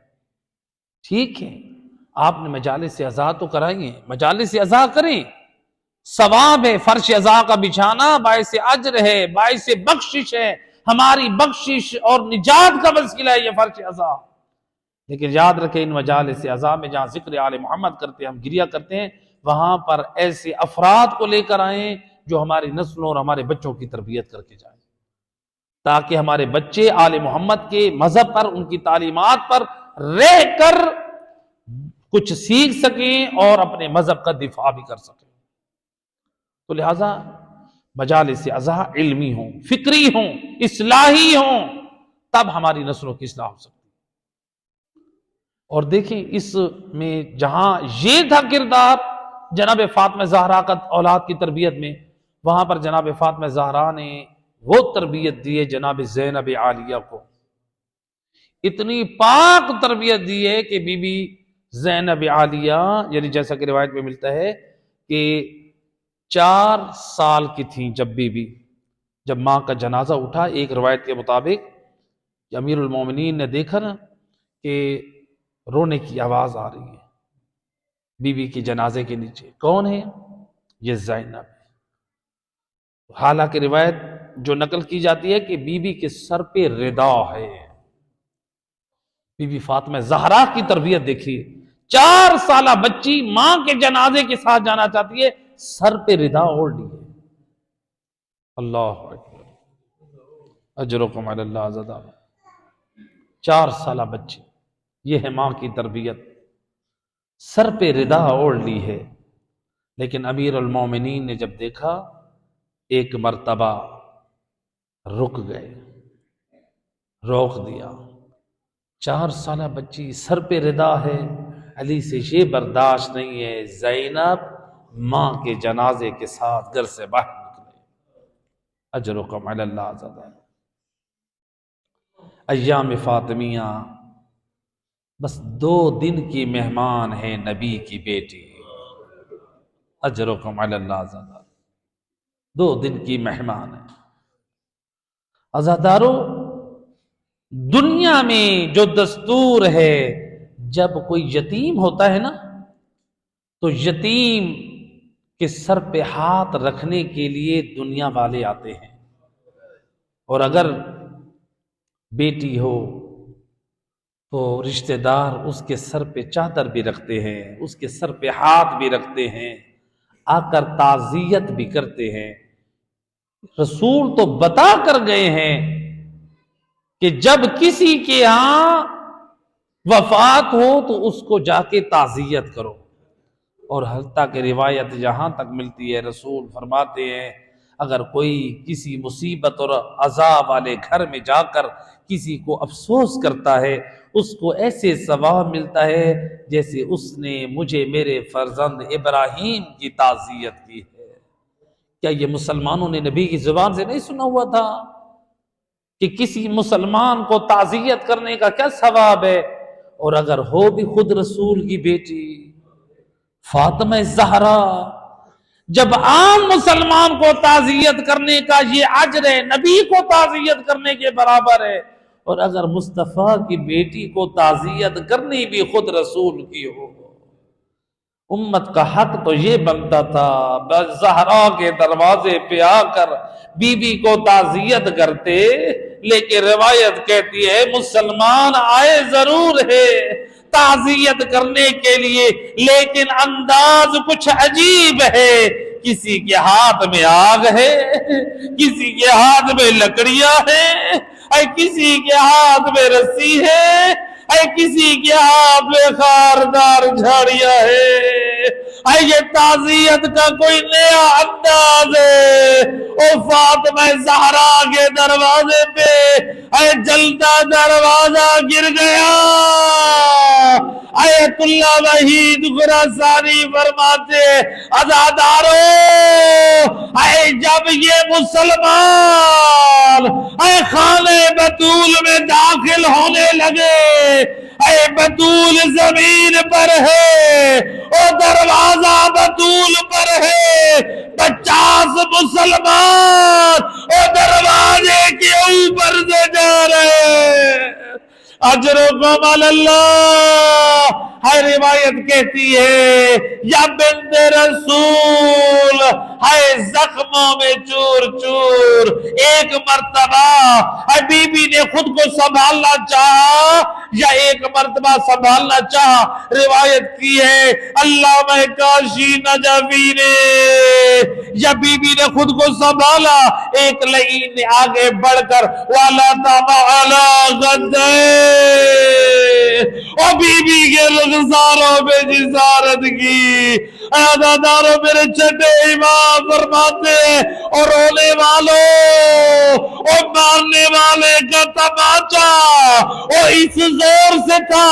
ٹھیک ہے آپ نے مجالس عزا تو کرائیں، مجالس عزا کریں، ثواب ہے، فرش عزا کا بچھانا باعث اجر ہے، باعث بخشش ہے، ہماری بخشش اور نجات کا وسیلہ ہے یہ فرش عزا۔ لیکن یاد رکھیں ان مجالس عزا میں جہاں ذکر آل محمد کرتے ہیں، ہم گریہ کرتے ہیں، وہاں پر ایسے افراد کو لے کر آئیں جو ہماری نسلوں اور ہمارے بچوں کی تربیت کر کے جائیں، تاکہ ہمارے بچے آل محمد کے مذہب پر، ان کی تعلیمات پر رہ کر کچھ سیکھ سکیں اور اپنے مذہب کا دفاع بھی کر سکیں۔ تو لہٰذا مجالس عزا علمی ہوں، فکری ہوں، اصلاحی ہوں، تب ہماری نسلوں کی اصلاح ہو سکتی ہے۔ اور دیکھیں اس میں جہاں یہ تھا کردار جناب فاطمہ زہرا کا اولاد کی تربیت میں، وہاں پر جناب فاطمہ زہرا نے وہ تربیت دی ہے جناب زینب عالیہ کو، اتنی پاک تربیت دی ہے کہ بی بی زینب عالیہ یعنی جیسا کہ روایت میں ملتا ہے کہ 4 سال کی تھیں جب ماں کا جنازہ اٹھا۔ ایک روایت کے مطابق کہ امیر المومنین نے دیکھا نا کہ رونے کی آواز آ رہی ہے بی بی کے جنازے کے نیچے، کون ہے؟ یہ زینب۔ حالانکہ روایت جو نقل کی جاتی ہے کہ بی بی کے سر پہ ردا ہے۔ بی بی فاطمہ زہرا کی تربیت دیکھیے، 4 سالہ بچی ماں کے جنازے کے ساتھ جانا چاہتی ہے، سر پہ ردا اوڑھ لی ہے۔ اللہ اکبر، اجرکم علی اللہ زدہ۔ 4 سالہ بچی، یہ ہے ماں کی تربیت، سر پہ ردا اوڑھ لی ہے۔ لیکن امیر المومنین نے جب دیکھا ایک مرتبہ رک گئے، روک دیا۔ 4 سالہ بچی، سر پہ ردا ہے، علی سے یہ برداشت نہیں ہے، زینب ماں کے جنازے کے ساتھ گھر سے باہر نکلے۔ اجرکم علی اللہ زدہ۔ ایام فاطمیہ بس 2 دن کی مہمان ہے نبی کی بیٹی، اجرکم علی اللہ زدہ، 2 دن کی مہمان ہے۔ عزادارو، دنیا میں جو دستور ہے، جب کوئی یتیم ہوتا ہے نا تو یتیم کے سر پہ ہاتھ رکھنے کے لیے دنیا والے آتے ہیں، اور اگر بیٹی ہو تو رشتہ دار اس کے سر پہ چادر بھی رکھتے ہیں، اس کے سر پہ ہاتھ بھی رکھتے ہیں، آ کر تعزیت بھی کرتے ہیں۔ رسول تو بتا کر گئے ہیں کہ جب کسی کے ہاں وفات ہو تو اس کو جا کے تعزیت کرو۔ اور حتیٰ کہ روایت یہاں تک ملتی ہے، رسول فرماتے ہیں اگر کوئی کسی مصیبت اور عذاب والے گھر میں جا کر کسی کو افسوس کرتا ہے، اس کو ایسے ثواب ملتا ہے جیسے اس نے مجھے میرے فرزند ابراہیم کی تعزیت کی ہے۔ کیا یہ مسلمانوں نے نبی کی زبان سے نہیں سنا ہوا تھا کہ کسی مسلمان کو تعزیت کرنے کا کیا ثواب ہے؟ اور اگر ہو بھی خود رسول کی بیٹی فاطمہ زہرا، جب عام مسلمان کو تعزیت کرنے کا یہ اجر ہے، نبی کو تعزیت کرنے کے برابر ہے، اور اگر مصطفیٰ کی بیٹی کو تعزیت کرنی بھی خود رسول کی ہو، امت کا حق تو یہ بنتا تھا بس زہرا کے دروازے پہ آ کر بی بی کو تعزیت کرتے۔ لیکن روایت کہتی ہے مسلمان آئے ضرور ہے تعزیت کرنے کے لیے، لیکن انداز کچھ عجیب ہے، کسی کے ہاتھ میں آگ ہے، کسی کے ہاتھ میں لکڑیاں ہیں، کسی کے ہاتھ میں رسی ہے، کسی کے ہاتھ میں خاردار جھاڑیاں ہے۔ یہ تعزیت کا کوئی نیا انداز ہے۔ او فاطمہ زہرا کے دروازے پہ جلتا دروازہ گر گیا۔ آیت اللہ وحید خراسانی فرماتے عزادارو، جب یہ مسلمان خانے بطول میں داخل ہونے لگے، بطول زمین پر ہے اور دروازہ بطول پر ہے، 50 مسلمان اور دروازے کے اوپر سے جا رہے ہیں۔ اجرکم علی اللہ، ہے روایت کہتی ہے یا بنت رسول، ہے زخموں میں چور چور. ایک مرتبہ ہے بی بی نے خود کو سنبھالنا چاہا یا ایک مرتبہ سنبھالنا چاہا. روایت کی ہے علامہ کاشی نجفی نے یا بی بی نے خود کو سنبھالا. ایک لعین نے آگے بڑھ کر والا تمعلا غدے، اور بی بی کے رخساروں پہ جسارت کی. عزاداروں میرے چھٹے امام فرماتے ہیں اور رونے والوں اور مارنے والے کا تماچا اور اس زور سے تھا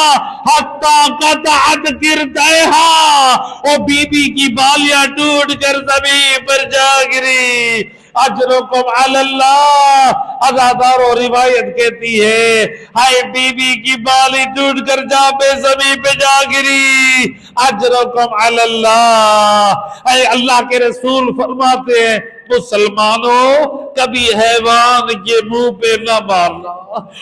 حتی قطعت کرتیہا، اور بی بی کی بالیاں ٹوٹ کر زمین پر جا گری. اجرکم علی اللہ، عزاداروں روایت کہتی ہے ہائے بی بی کی بالی ٹوٹ کر جا پہ زمین پہ جا گری. اجرکم علی اللہ، اے اللہ کے رسول فرماتے ہیں مسلمانوں کبھی حیوان کے منہ پہ نہ مارنا،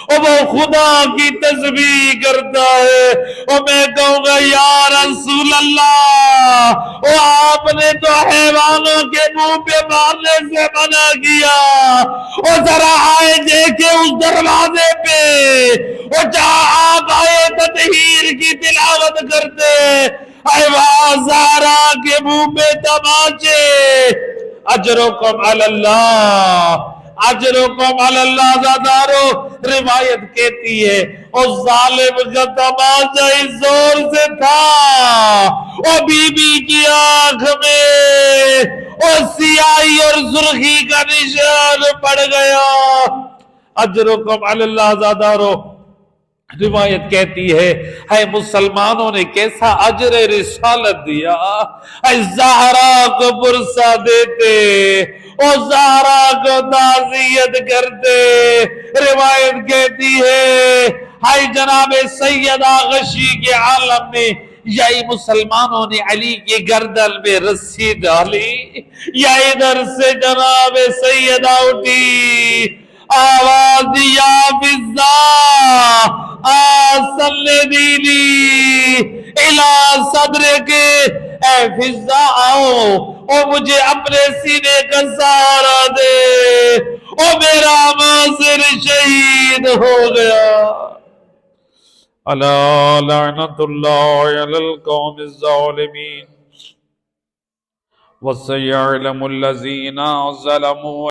اور وہ خدا کی تسبیح کرتا ہے. اور میں کہوں گا یا رسول اللہ، اور آپ نے تو حیوانوں کے منہ پہ مارنے سے منع کیا، اور ذرا آئے دیکھے اس دروازے پہ اور جہاں آپ آئے تطہیر کی تلاوت کرتے اے وہاں زہرا کے منہ پہ تماچے. اجرکم علی اللہ، اجرکم علی اللہ. زادارو روایت کہتی ہے اور ظالم کا تماچا اس زور سے تھا اور بی بی کی آنکھ میں اور سیاہی اور سرخی کا نشان پڑ گیا. اجرکم علی اللہ. زادارو روایت کہتی ہے مسلمانوں نے کیسا اجر رسالت دیا. اے زہرا کو پرسہ دیتے اور زہرا کو تعزیت کرتے. روایت کہتی ہے جناب سیدہ غشی کے عالم میں یا مسلمانوں نے علی کی گردن میں رسی ڈالی یا ادھر سے جناب سیدہ اٹھی آواز دیا فضا سلدینی الہ صدر کے، اے فضا آؤ اور مجھے اپنے سینے کا سہارا دے، اور میرا ماسر شہید ہو گیا. الا لعنت اللہ علی القوم الظالمین وسيعلم الذين ظلموا